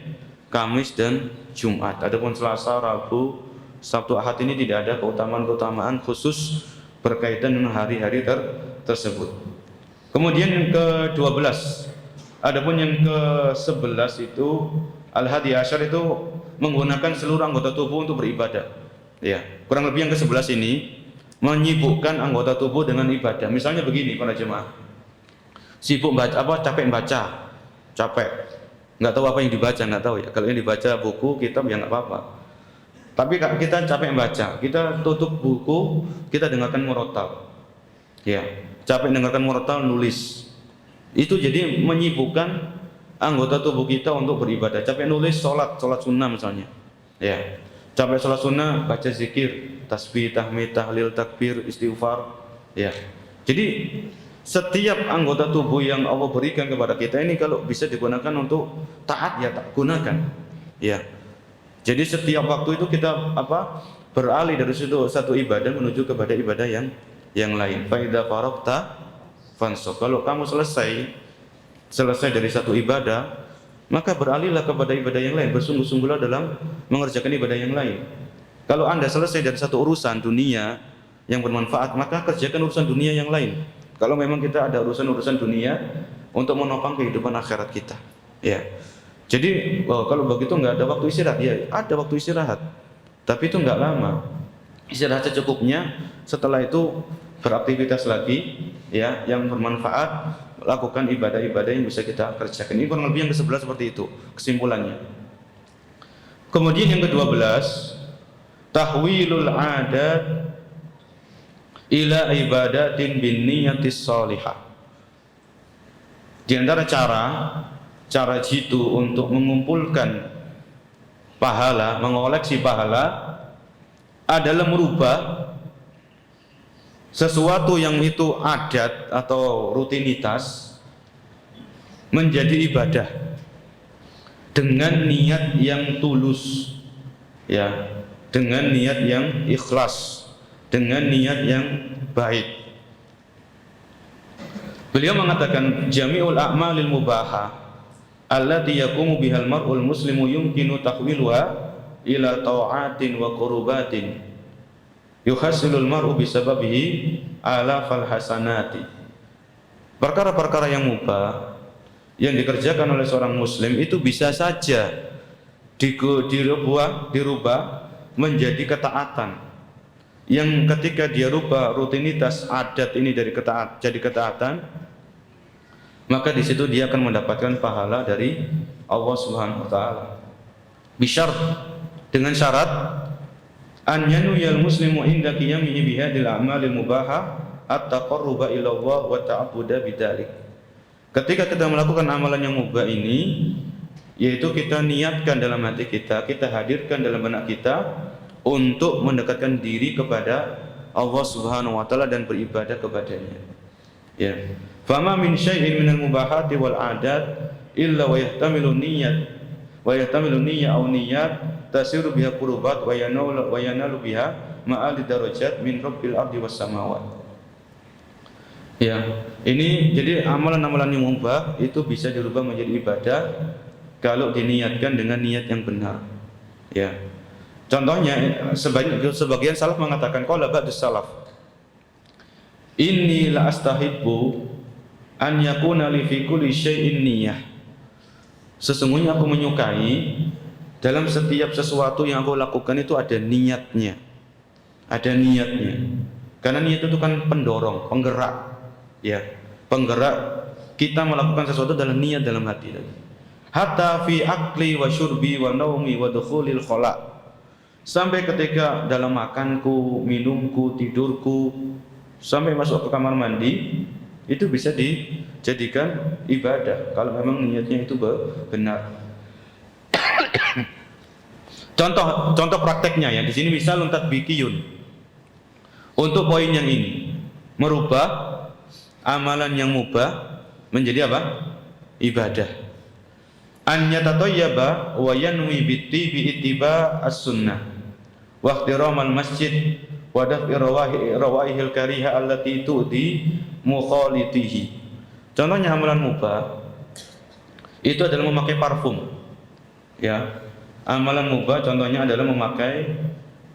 [SPEAKER 2] Kamis dan Jumat. Adapun Selasa, Rabu, Sabtu, Ahad ini tidak ada keutamaan khusus berkaitan dengan hari-hari tersebut. Kemudian yang ke-12, adapun yang ke-11 itu Al-Hadi Asyar itu menggunakan seluruh anggota tubuh untuk beribadah. Ya, kurang lebih yang ke-11 ini menyibukkan anggota tubuh dengan ibadah. Misalnya begini para jemaah, sibuk baca capek baca, capek, nggak tahu apa yang dibaca, nggak tahu ya. Kalau yang dibaca buku, kitab ya nggak apa-apa. Tapi kita capek baca, kita tutup buku, kita dengarkan murotal. Ya, capek dengarkan murotal, nulis. Itu jadi menyibukkan anggota tubuh kita untuk beribadah. Capek nulis, sholat sunnah misalnya. Ya, capek sholat sunnah, baca zikir, tasbih, tahmid, tahlil, takbir, istighfar. Ya, jadi setiap anggota tubuh yang Allah berikan kepada kita ini kalau bisa digunakan untuk taat ya tak gunakan. Ya, jadi setiap waktu itu kita beralih dari satu ibadah menuju kepada ibadah yang lain. Fa idza faragta fansab. Kalau kamu selesai dari satu ibadah, maka beralihlah kepada ibadah yang lain. Bersungguh-sungguhlah dalam mengerjakan ibadah yang lain. Kalau Anda selesai dari satu urusan dunia yang bermanfaat, maka kerjakan urusan dunia yang lain. Kalau memang kita ada urusan-urusan dunia untuk menopang kehidupan akhirat kita. Ya. Jadi kalau begitu nggak ada waktu istirahat, ya ada waktu istirahat, tapi itu nggak lama. Istirahat secukupnya. Setelah itu beraktivitas lagi, ya, yang bermanfaat, lakukan ibadah-ibadah yang bisa kita kerjakan. Ini kurang lebih yang ke-11 seperti itu kesimpulannya. Kemudian yang ke-12, tahwilul adat ila ibadatin bin niyatis salihah. Di antara cara jitu untuk mengumpulkan pahala, mengoleksi pahala adalah merubah sesuatu yang itu adat atau rutinitas menjadi ibadah dengan niat yang tulus, ya, dengan niat yang ikhlas, dengan niat yang baik. Beliau mengatakan jami'ul a'malil mubahah allati yaqumu bihal mar'ul muslimu yumkinu tahwiluha ila ta'atin wa qurubatin yuhasilul mar'u bisababihi alafal hasanati. Perkara-perkara yang mubah yang dikerjakan oleh seorang muslim itu bisa saja dirubah menjadi ketaatan, yang ketika dia rubah rutinitas adat ini jadi ketaatan, maka di situ dia akan mendapatkan pahala dari Allah Subhanahu wa taala. Bisyart, dengan syarat an yanuyal muslimu inda qiyamihi bihadil a'malil mubaha at-taqarruba ila Allah wa ta'abbuda bidzalik. Ketika kita melakukan amalan yang mubah ini, yaitu kita niatkan dalam hati kita hadirkan dalam benak kita untuk mendekatkan diri kepada Allah Subhanahu wa taala dan beribadah kepadanya. Ya. Fama min syai'in minal mubahati wal 'adat illa wa yahtamilu niyyah aw niyat tasiru biha qurubat wa yanalu biha ma'ali darajat min rabbil ardi was samawat. Ya, ini jadi amalan-amalan yang mubah itu bisa dirubah menjadi ibadah kalau diniatkan dengan niat yang benar. Ya. Contohnya sebagian salaf mengatakan qala ba'dus salaf inni la astahibbu an yakuna li fi kulli syai'in niyyah. Sesungguhnya aku menyukai dalam setiap sesuatu yang aku lakukan itu ada niatnya. Ada niatnya. Karena niat itu kan pendorong, penggerak. Ya, penggerak kita melakukan sesuatu dalam niat dalam hati. Hatta fi akli wa syurbi wa naumi wa dukhulil khala. Sampai ketika dalam makanku, minumku, tidurku, sampai masuk ke kamar mandi, itu bisa dijadikan ibadah kalau memang niatnya itu benar. Contoh prakteknya ya, di sini misal tatbikiyun. Untuk poin yang ini, merubah amalan yang mubah menjadi apa? Ibadah. An yatatayyaba wa yanwi bi ittiba as-sunnah wa ihtiramal masjid wa daf'i rawaihil kariha allati tu'di mukhalitihi. Contohnya amalan mubah itu adalah memakai parfum. Ya. Amalan mubah contohnya adalah memakai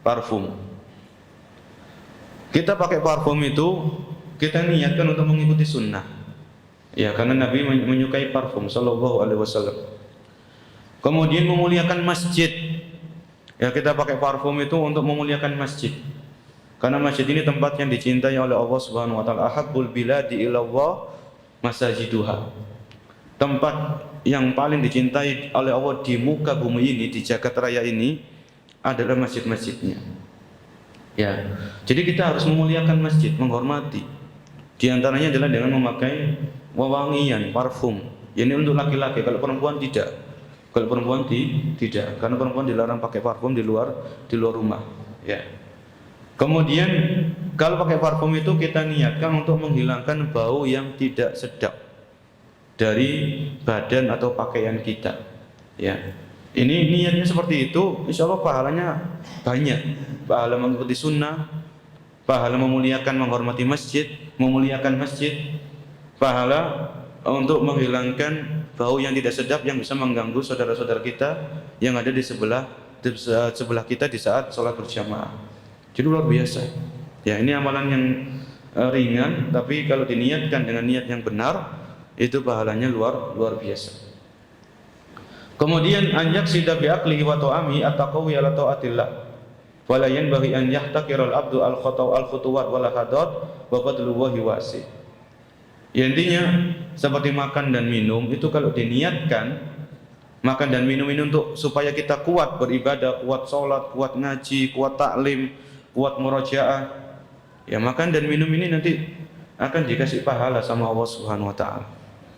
[SPEAKER 2] parfum. Kita pakai parfum itu kita niatkan untuk mengikuti sunnah. Ya, karena Nabi menyukai parfum sallallahu alaihi wasallam. Kemudian memuliakan masjid. Ya, kita pakai parfum itu untuk memuliakan masjid. Karena masjid ini tempat yang dicintai oleh Allah Subhanahu wa taala. Ahabbul biladi ilallah masajiduha. Tempat yang paling dicintai oleh Allah di muka bumi ini, di jagat raya ini adalah masjid-masjidnya. Ya. Jadi kita harus memuliakan masjid, menghormati. Di antaranya adalah dengan memakai wewangian, parfum. Ini untuk laki-laki, kalau perempuan tidak. Kalau perempuan tidak, karena perempuan dilarang pakai parfum di luar rumah. Ya. Kemudian kalau pakai parfum itu kita niatkan untuk menghilangkan bau yang tidak sedap dari badan atau pakaian kita. Ya. Ini niatnya seperti itu, insya Allah pahalanya banyak. Pahala mengikuti sunnah, pahala memuliakan, menghormati masjid, memuliakan masjid, pahala untuk menghilangkan bau yang tidak sedap yang bisa mengganggu saudara-saudara kita yang ada di sebelah kita di saat sholat berjamaah. Jadi luar biasa. Ya, ini amalan yang ringan, tapi kalau diniatkan dengan niat yang benar, itu pahalanya luar biasa. Kemudian an yaksida bi aqlihi wa ta'ami at-taqawi ala taatillah. Wala yanbaghi an yahtaqiral abdu al-khutuwat wal hadat wa fadlullahi wasi'. Ya, intinya seperti makan dan minum itu kalau diniatkan makan dan minum ini untuk supaya kita kuat beribadah, kuat sholat, kuat ngaji, kuat taklim, kuat murojaah. Ya, makan dan minum ini nanti akan dikasih pahala sama Allah Subhanahu wa taala.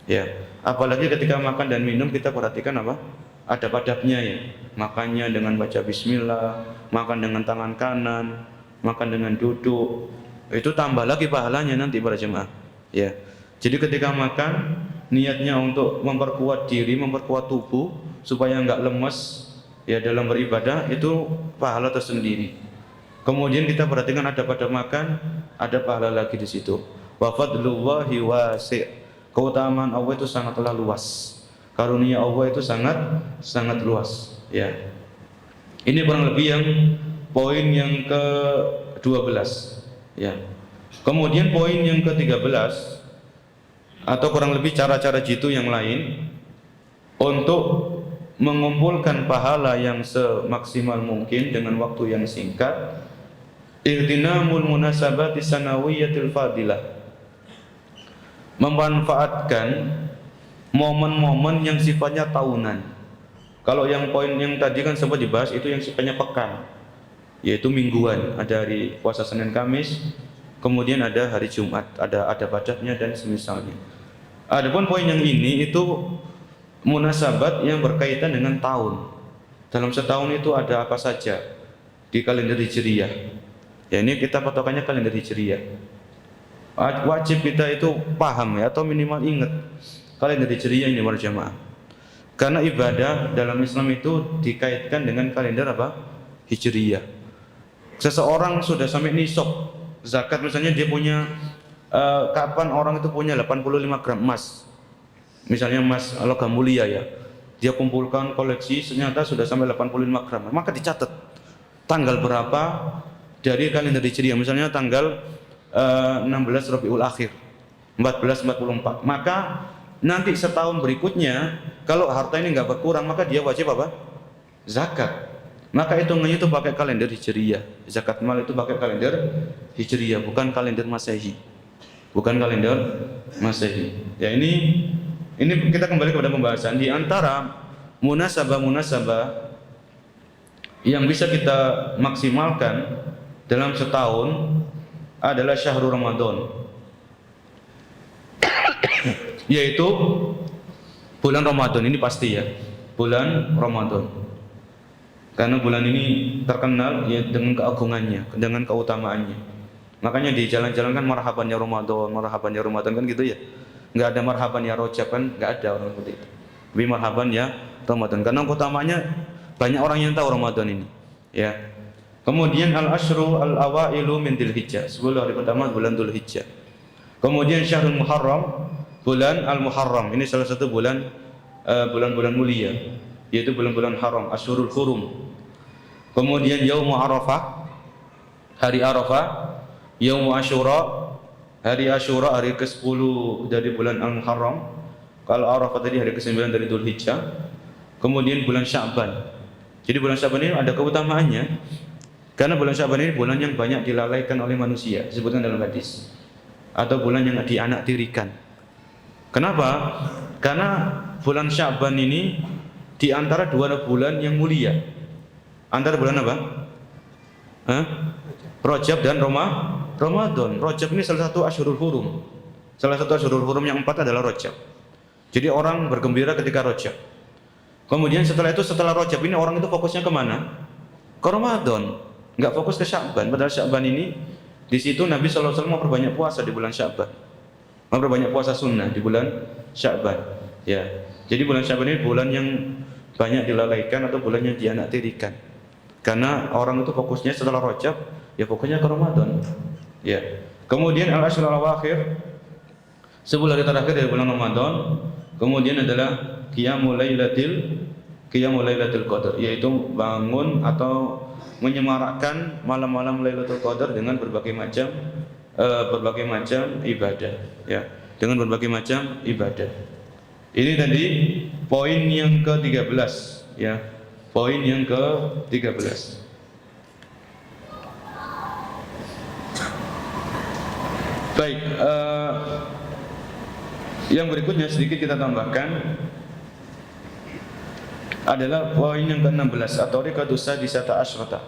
[SPEAKER 2] Ya, apalagi ketika makan dan minum kita perhatikan apa? Adab-adabnya ya. Makannya dengan baca bismillah, makan dengan tangan kanan, makan dengan duduk. Itu tambah lagi pahalanya nanti para jemaah. Ya. Jadi ketika makan niatnya untuk memperkuat diri, memperkuat tubuh supaya enggak lemes ya dalam beribadah, itu pahala tersendiri. Kemudian kita perhatikan ada pada makan, ada pahala lagi di situ. Wa fadlullahi wasi'. Keutamaan Allah itu sangatlah luas. Karunia Allah itu sangat luas, ya. Ini kurang lebih yang poin yang ke-12, ya. Kemudian poin yang ke-13 atau kurang lebih cara-cara jitu yang lain untuk mengumpulkan pahala yang semaksimal mungkin dengan waktu yang singkat. Ihtinamul munasabati sanawiyatil fadilah. Memanfaatkan momen-momen yang sifatnya tahunan. Kalau yang poin yang tadi kan sempat dibahas itu yang sifatnya pekan, yaitu mingguan. Ada hari puasa Senin Kamis, kemudian ada hari Jumat, ada badatnya dan semisalnya. Adapun poin yang ini itu munasabat yang berkaitan dengan tahun. Dalam setahun itu ada apa saja di kalender Hijriyah. Ya, ini kita patokannya kalender Hijriyah. Wajib kita itu paham ya, atau minimal ingat kalender Hijriyah ini para jamaah. Karena ibadah dalam Islam itu dikaitkan dengan kalender apa? Hijriyah. Seseorang sudah sampai nisab zakat, misalnya dia punya kapan orang itu punya 85 gram emas, misalnya emas logam mulia ya, dia kumpulkan koleksi ternyata sudah sampai 85 gram, maka dicatat tanggal berapa dari kalender Hijriyah, misalnya tanggal 16 Rabiul Akhir 1444, maka nanti setahun berikutnya kalau harta ini nggak berkurang maka dia wajib apa? Zakat. Maka hitungannya itu pakai kalender Hijriyah. Zakat mal itu pakai kalender Hijriyah, bukan kalender Masehi. Bukan kalender Masehi. Ya, ini kita kembali kepada pembahasan di antara munasabah-munasabah yang bisa kita maksimalkan dalam setahun adalah syahrul Ramadan. Yaitu bulan Ramadan, ini pasti ya, bulan Ramadan. Karena bulan ini terkenal ya dengan keagungannya, dengan keutamaannya. Makanya di jalan-jalan kan marhaban ya Ramadan kan gitu ya. Enggak ada marhaban ya Rajab kan, enggak ada orang seperti itu. Tapi marhaban ya Ramadan karena keutamaannya banyak orang yang tahu Ramadan ini. Ya. Kemudian al-asyru al-awailu min Dzulhijjah, 10 hari pertama bulan Dzulhijjah. Kemudian syahrul Muharram, bulan Al-Muharram. Ini salah satu bulan-bulan mulia, yaitu bulan-bulan haram, Asyurul Hurum. Kemudian Yaumu Arafah, hari Arafah. Yaumu Asyura, hari Asyura, hari ke-10 dari bulan Al-Muharram. Kalau Arafah tadi hari ke-9 dari Dzulhijjah. Kemudian bulan Sya'ban. Jadi bulan Sya'ban ini ada keutamaannya, karena bulan Sya'ban ini bulan yang banyak dilalaikan oleh manusia, disebutkan dalam hadis, atau bulan yang dianaktirikan. Kenapa? Karena bulan Sya'ban ini di antara dua bulan yang mulia. Antara bulan apa? Rajab dan Ramadan. Rajab ini salah satu Ashhurul Hurum. Salah satu Ashhurul Hurum yang 4 adalah Rajab. Jadi orang bergembira ketika Rajab. Kemudian setelah Rajab ini orang itu fokusnya kemana? Ke Ramadan. Enggak fokus ke Sya'ban. Padahal Sya'ban ini di situ Nabi SAW memperbanyak puasa di bulan Sya'ban. Memperbanyak puasa sunnah di bulan Sya'ban. Ya. Jadi bulan Sya'ban ini bulan yang banyak dilalaikan atau bulan yang dianaktirikan. Karena orang itu fokusnya setelah Rajab ya fokusnya ke Ramadan. Ya. Kemudian al-ashrul awakhir, 10 hari terakhir dari bulan Ramadan. Kemudian adalah qiyamul lailatul qadar, yaitu bangun atau menyemarakkan malam-malam Lailatul Qadar dengan berbagai macam ibadah, ya, dengan berbagai macam ibadah. Ini tadi poin yang ke-13, ya. Poin yang ke-13. Baik, yang berikutnya sedikit kita tambahkan adalah poin yang ke-16 atau tariqatus sadisata asyrata.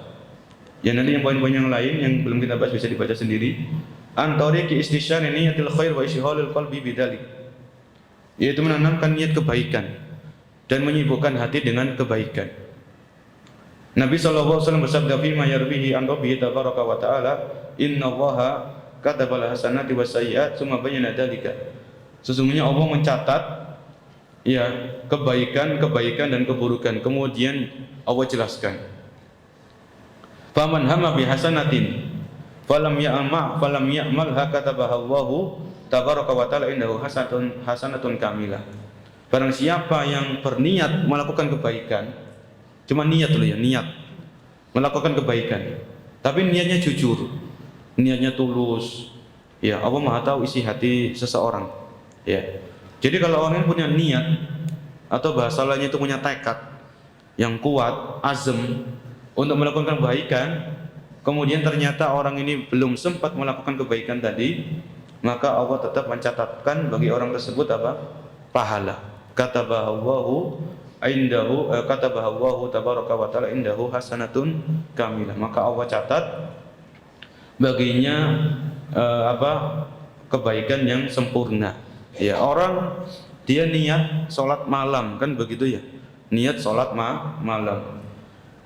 [SPEAKER 2] Ya, nanti yang poin-poin yang lain yang belum kita bahas bisa dibaca sendiri. Antariqi istisyari niyatil khair wa ishghalil qalbi bidzalik. Yaitu menanamkan niat kebaikan dan menyibukkan hati dengan kebaikan. Nabi sallallahu alaihi wasallam bersabda fi ma yarbihi an rabbihi tabaraka wa ta'ala, innallaha katabal hasanati was sayyi'at tsumma bayyana dzalika. Sesungguhnya Allah mencatat ya kebaikan dan keburukan, kemudian Allah jelaskan. Faman hamma bi hasanatin falam ya'mal hakatabaha Allahu tabaraka wa ta'ala indahu hasanatun kamilah. Barang siapa yang berniat melakukan kebaikan, cuma niat dulu ya, niat melakukan kebaikan, tapi niatnya jujur, niatnya tulus, ya Allah Maha tahu isi hati seseorang, ya. Jadi kalau orang punya niat atau bahasa lainnya itu punya tekad yang kuat, azam untuk melakukan kebaikan, kemudian ternyata orang ini belum sempat melakukan kebaikan tadi, maka Allah tetap mencatatkan bagi orang tersebut apa? Pahala. Katabahallahu tabaraka wa ta'ala indahu hasanatun kamilah. Maka Allah catat baginya kebaikan yang sempurna. Ya, orang dia niat sholat malam kan begitu ya, niat sholat malam,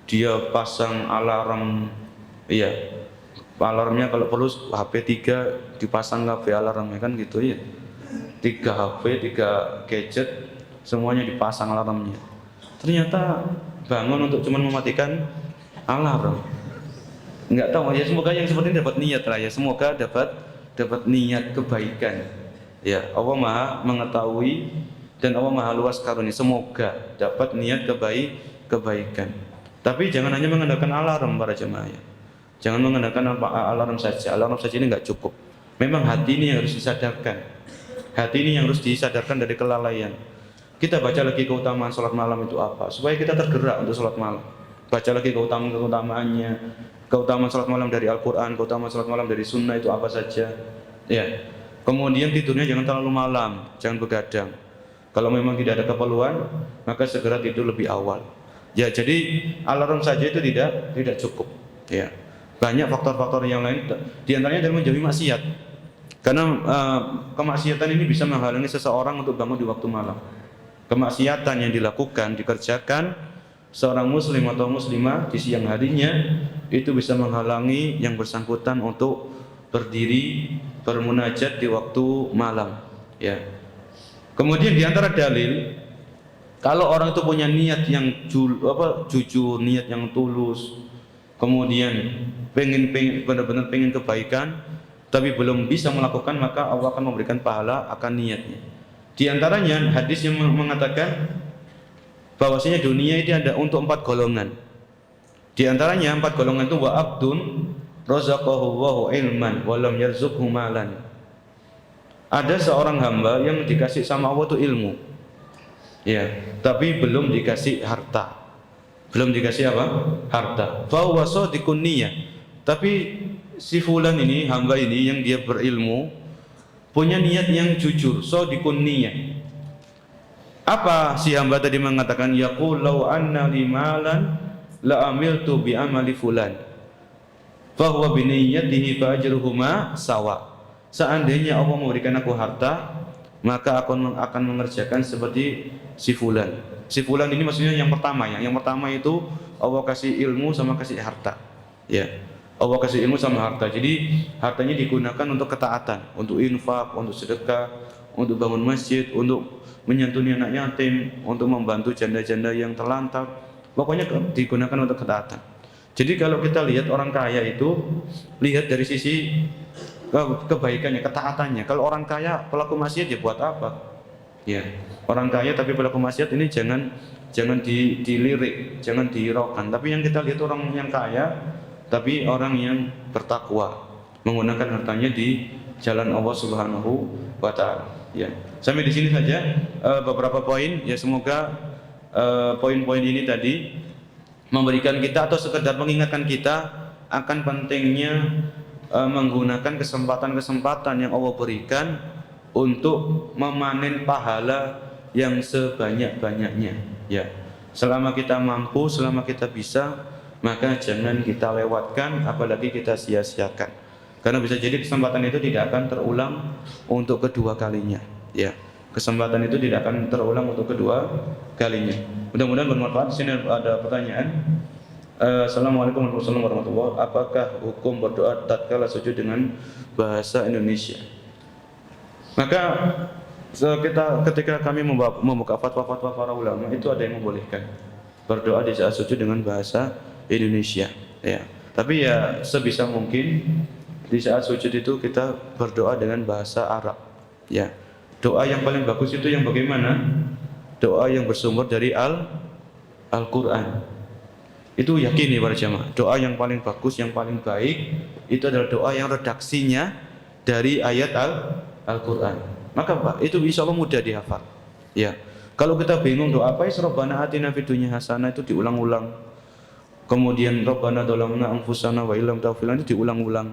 [SPEAKER 2] dia pasang alarm, ya alarmnya kalau perlu HP 3 dipasang HP alarmnya kan gitu ya, 3 HP 3 gadget semuanya dipasang alarmnya. Ternyata bangun untuk cuma mematikan alarm, nggak tahu ya. Semoga yang seperti ini dapat niat lah ya, semoga dapat niat kebaikan. Ya, Allah Maha mengetahui dan Allah Maha luas karunia. Semoga dapat niat kebaikan. Tapi jangan hanya mengandalkan alarm para jemaah ya. Jangan mengandalkan alarm saja. Alarm saja ini enggak cukup. Memang hati ini yang harus disadarkan. Hati ini yang harus disadarkan dari kelalaian. Kita baca lagi keutamaan sholat malam itu apa, supaya kita tergerak untuk sholat malam. Baca lagi keutamaannya, keutamaan sholat malam dari Al-Quran, keutamaan sholat malam dari Sunnah itu apa saja. Ya. Kemudian tidurnya jangan terlalu malam, jangan begadang. Kalau memang tidak ada keperluan, maka segera tidur lebih awal. Ya, jadi alarm saja itu tidak cukup. Ya, banyak faktor-faktor yang lain. Di antaranya adalah menjauhi maksiat. Karena kemaksiatan ini bisa menghalangi seseorang untuk bangun di waktu malam. Kemaksiatan yang dikerjakan seorang muslim atau muslimah di siang harinya itu bisa menghalangi yang bersangkutan untuk berdiri bermunajat di waktu malam, ya. Kemudian di antara dalil, kalau orang itu punya niat yang jujur, niat yang tulus, kemudian benar-benar pengen kebaikan, tapi belum bisa melakukan, maka Allah akan memberikan pahala akan niatnya. Di antaranya hadis yang mengatakan bahwasanya dunia ini ada untuk 4 golongan. Di antaranya 4 golongan itu wa abdun razaqahu Allahu ilman wa lam yarzuqhu malan. Ada seorang hamba yang dikasih sama Allah itu ilmu, ya, tapi belum dikasih harta. belum dikasih apa? Harta. Fa huwa shadiqun niyah. Tapi si fulan ini, hamba ini yang dia berilmu punya niat yang jujur, shadiqun niyah. Apa si hamba tadi mengatakan, yaqul law anna li malan la amiltu bi amali fulan fa huwa bi niyyatihi fa ajruhuma sawa. Seandainya Allah memberikan aku harta, maka aku akan mengerjakan seperti si fulan. Si fulan ini maksudnya yang pertama ya. Yang pertama itu Allah kasih ilmu sama kasih harta. Ya. Allah kasih ilmu sama harta. Jadi hartanya digunakan untuk ketaatan, untuk infak, untuk sedekah, untuk bangun masjid, untuk menyantuni anak yatim, untuk membantu janda-janda yang terlantar. Pokoknya digunakan untuk ketaatan. Jadi kalau kita lihat orang kaya itu, lihat dari sisi kebaikannya, ketaatannya. Kalau orang kaya pelaku maksiat ya buat apa? Ya, orang kaya tapi pelaku maksiat ini jangan dilirik, jangan dihiraukan. Tapi yang kita lihat orang yang kaya tapi orang yang bertakwa, menggunakan hartanya di jalan Allah Subhanahu wa taala. Ya. Sampai di sini saja beberapa poin ya, semoga poin-poin ini tadi memberikan kita atau sekedar mengingatkan kita akan pentingnya menggunakan kesempatan-kesempatan yang Allah berikan untuk memanen pahala yang sebanyak-banyaknya. Ya, selama kita mampu, selama kita bisa, maka jangan kita lewatkan, apalagi kita sia-siakan. Karena bisa jadi kesempatan itu tidak akan terulang untuk kedua kalinya. Ya, kesempatan itu tidak akan terulang untuk kedua kalinya. Mudah-mudahan bermanfaat. Di sini ada pertanyaan. Assalamualaikum warahmatullahi wabarakatuh. Apakah hukum berdoa tatkala sujud dengan bahasa Indonesia? Maka ketika kami membuka fatwa-fatwa para ulama, itu ada yang membolehkan berdoa di saat sujud dengan bahasa Indonesia. Ya. Tapi ya sebisa mungkin di saat sujud itu kita berdoa dengan bahasa Arab. Ya. Doa yang paling bagus itu yang bagaimana? Doa yang bersumber dari Al-Quran. Itu yakini para jamaah, doa yang paling bagus, yang paling baik itu adalah doa yang redaksinya dari ayat Al-Quran. Maka Pak, itu insya Allah mudah dihafal. Ya, kalau kita bingung doa apa, Rabbana atina fid dunya hasanah itu diulang-ulang. Kemudian Rabbana dzalamna anfusana wa illam taghfir lana itu diulang-ulang.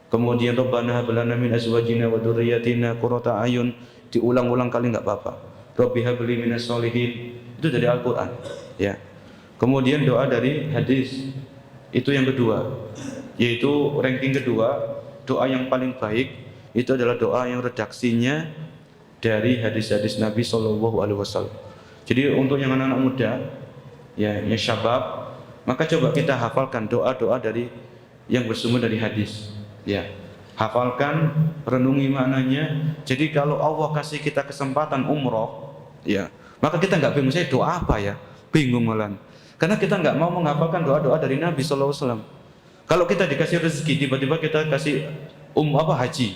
[SPEAKER 2] Kemudian Rabbana hab lana min azwajina wa dzurriyyatina qurrata ayun diulang-ulang kali enggak apa-apa. Rabbi habli minas sholihin itu dari Al-Quran. Ya. Kemudian doa dari hadis itu yang kedua, yaitu ranking kedua, doa yang paling baik itu adalah doa yang redaksinya dari hadis-hadis Nabi Shallallahu Alaihi Wasallam. Jadi untuk yang anak-anak muda, ya syabab, maka coba kita hafalkan doa-doa dari yang bersumber dari hadis. Ya, hafalkan, renungi maknanya. Jadi kalau Allah kasih kita kesempatan umroh, ya, maka kita nggak bingung saya doa apa ya, bingung malah. Karena kita nggak mau menghafalkan doa-doa dari Nabi Sallallahu Alaihi Wasallam. Kalau kita dikasih rezeki, tiba-tiba kita kasih haji.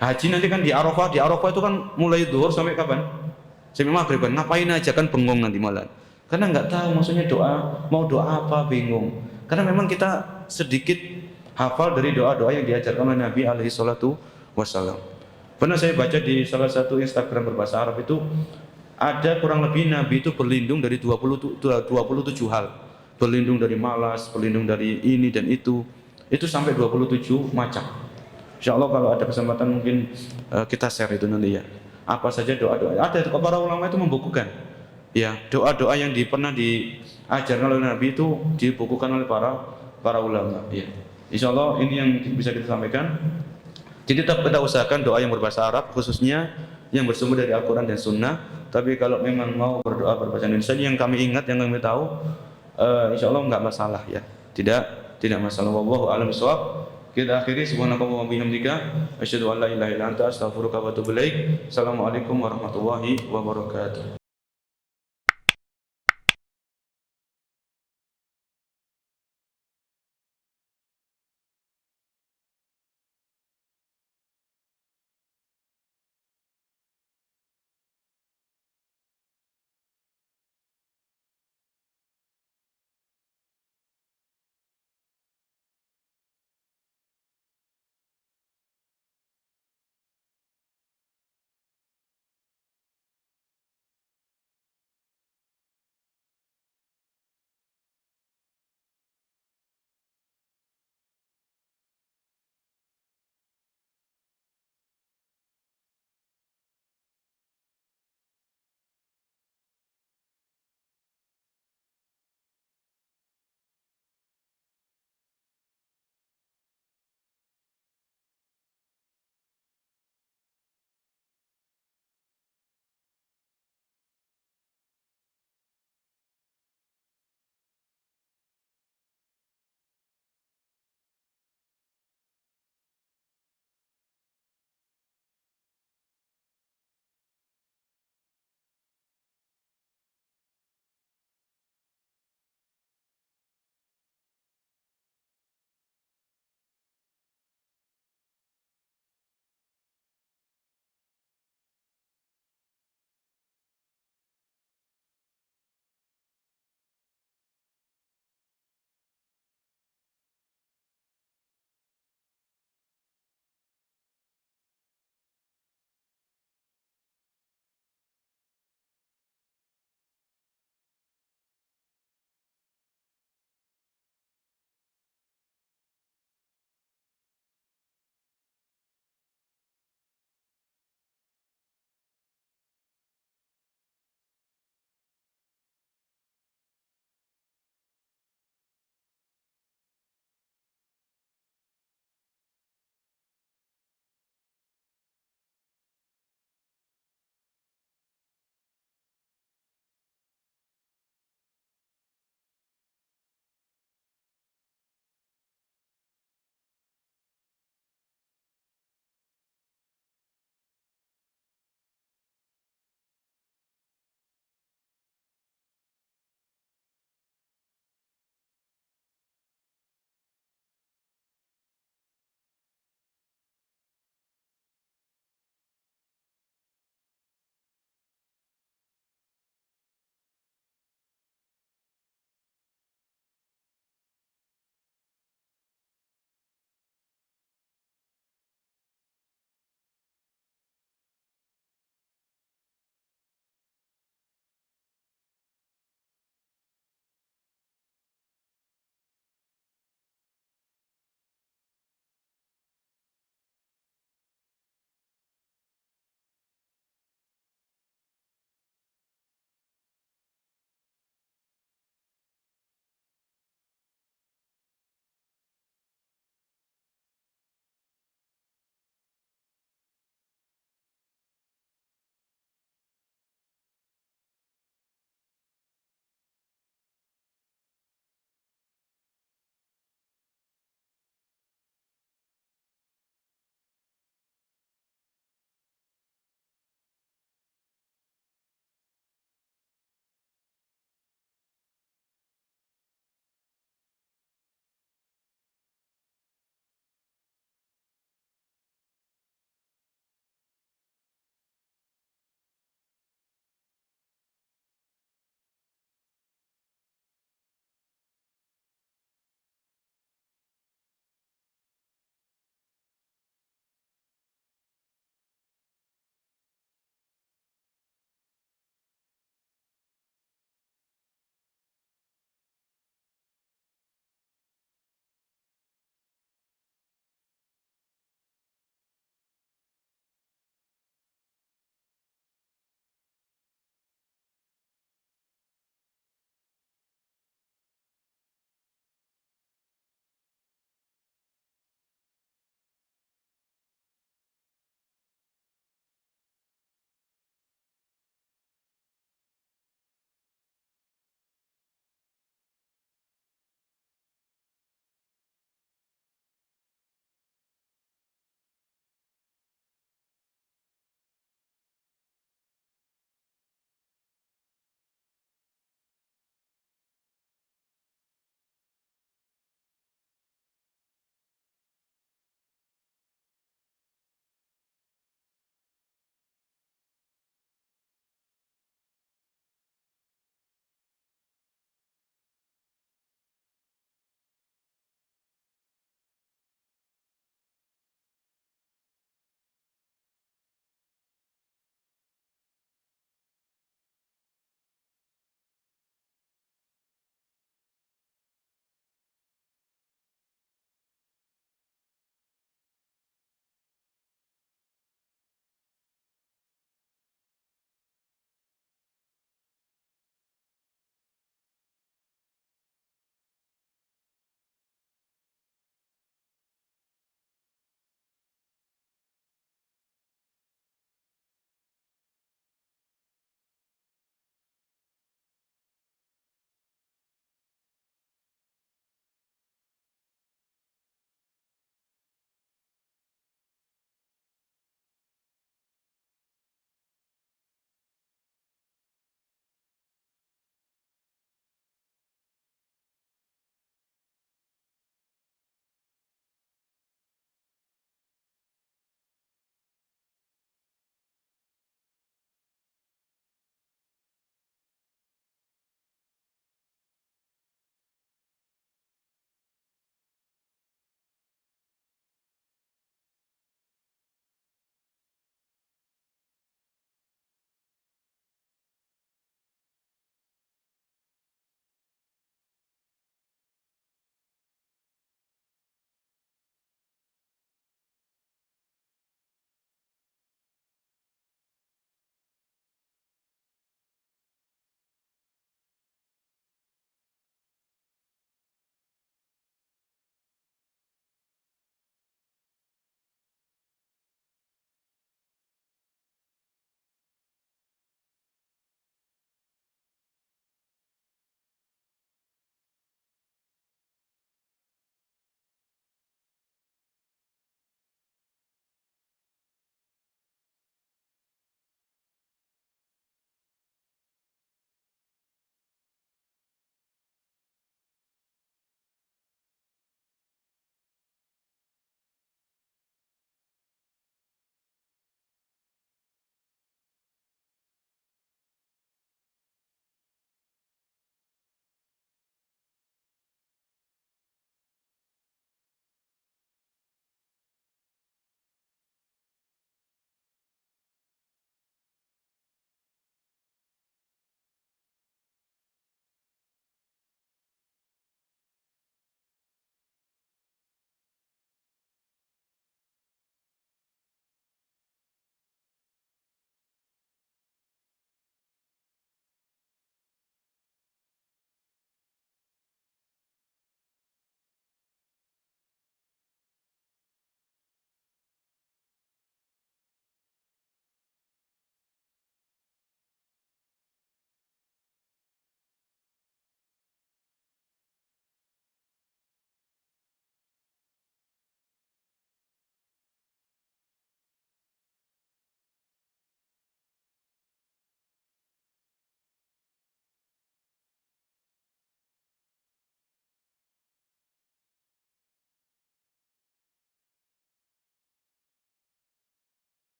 [SPEAKER 2] Haji nanti kan di Arafah itu kan mulai zuhur sampai kapan? Sampai maghrib kan. Ngapain aja kan bengong nanti malam. Karena nggak tahu maksudnya doa, mau doa apa bingung. Karena memang kita sedikit hafal dari doa-doa yang diajarkan oleh Nabi Alaihi Salatu Wasallam. Pernah saya baca di salah satu Instagram berbahasa Arab itu, ada kurang lebih Nabi itu berlindung dari 27 hal. Berlindung dari malas, berlindung dari ini dan itu sampai 27 macam. Insyaallah kalau ada kesempatan mungkin kita share itu nanti ya. Apa saja doa-doa. Ada para ulama itu membukukan. Ya, doa-doa yang pernah diajarkan oleh Nabi itu dibukukan oleh para ulama. Ya. Insyaallah ini yang bisa kita sampaikan. Jadi tetap kita usahakan doa yang berbahasa Arab, khususnya yang bersumber dari Al-Quran dan Sunnah. Tapi kalau memang mau berdoa berbahasa Indonesia, yang kami ingat, yang kami tahu, insya Allah enggak masalah ya, tidak masalah. Wallahu a'lam bishawab. Kita akhiri, subhanakallahumma wa bihamdika asyhadu an la ilaha illa anta astaghfiruka wa atubu ilaik. Assalamualaikum warahmatullahi wabarakatuh.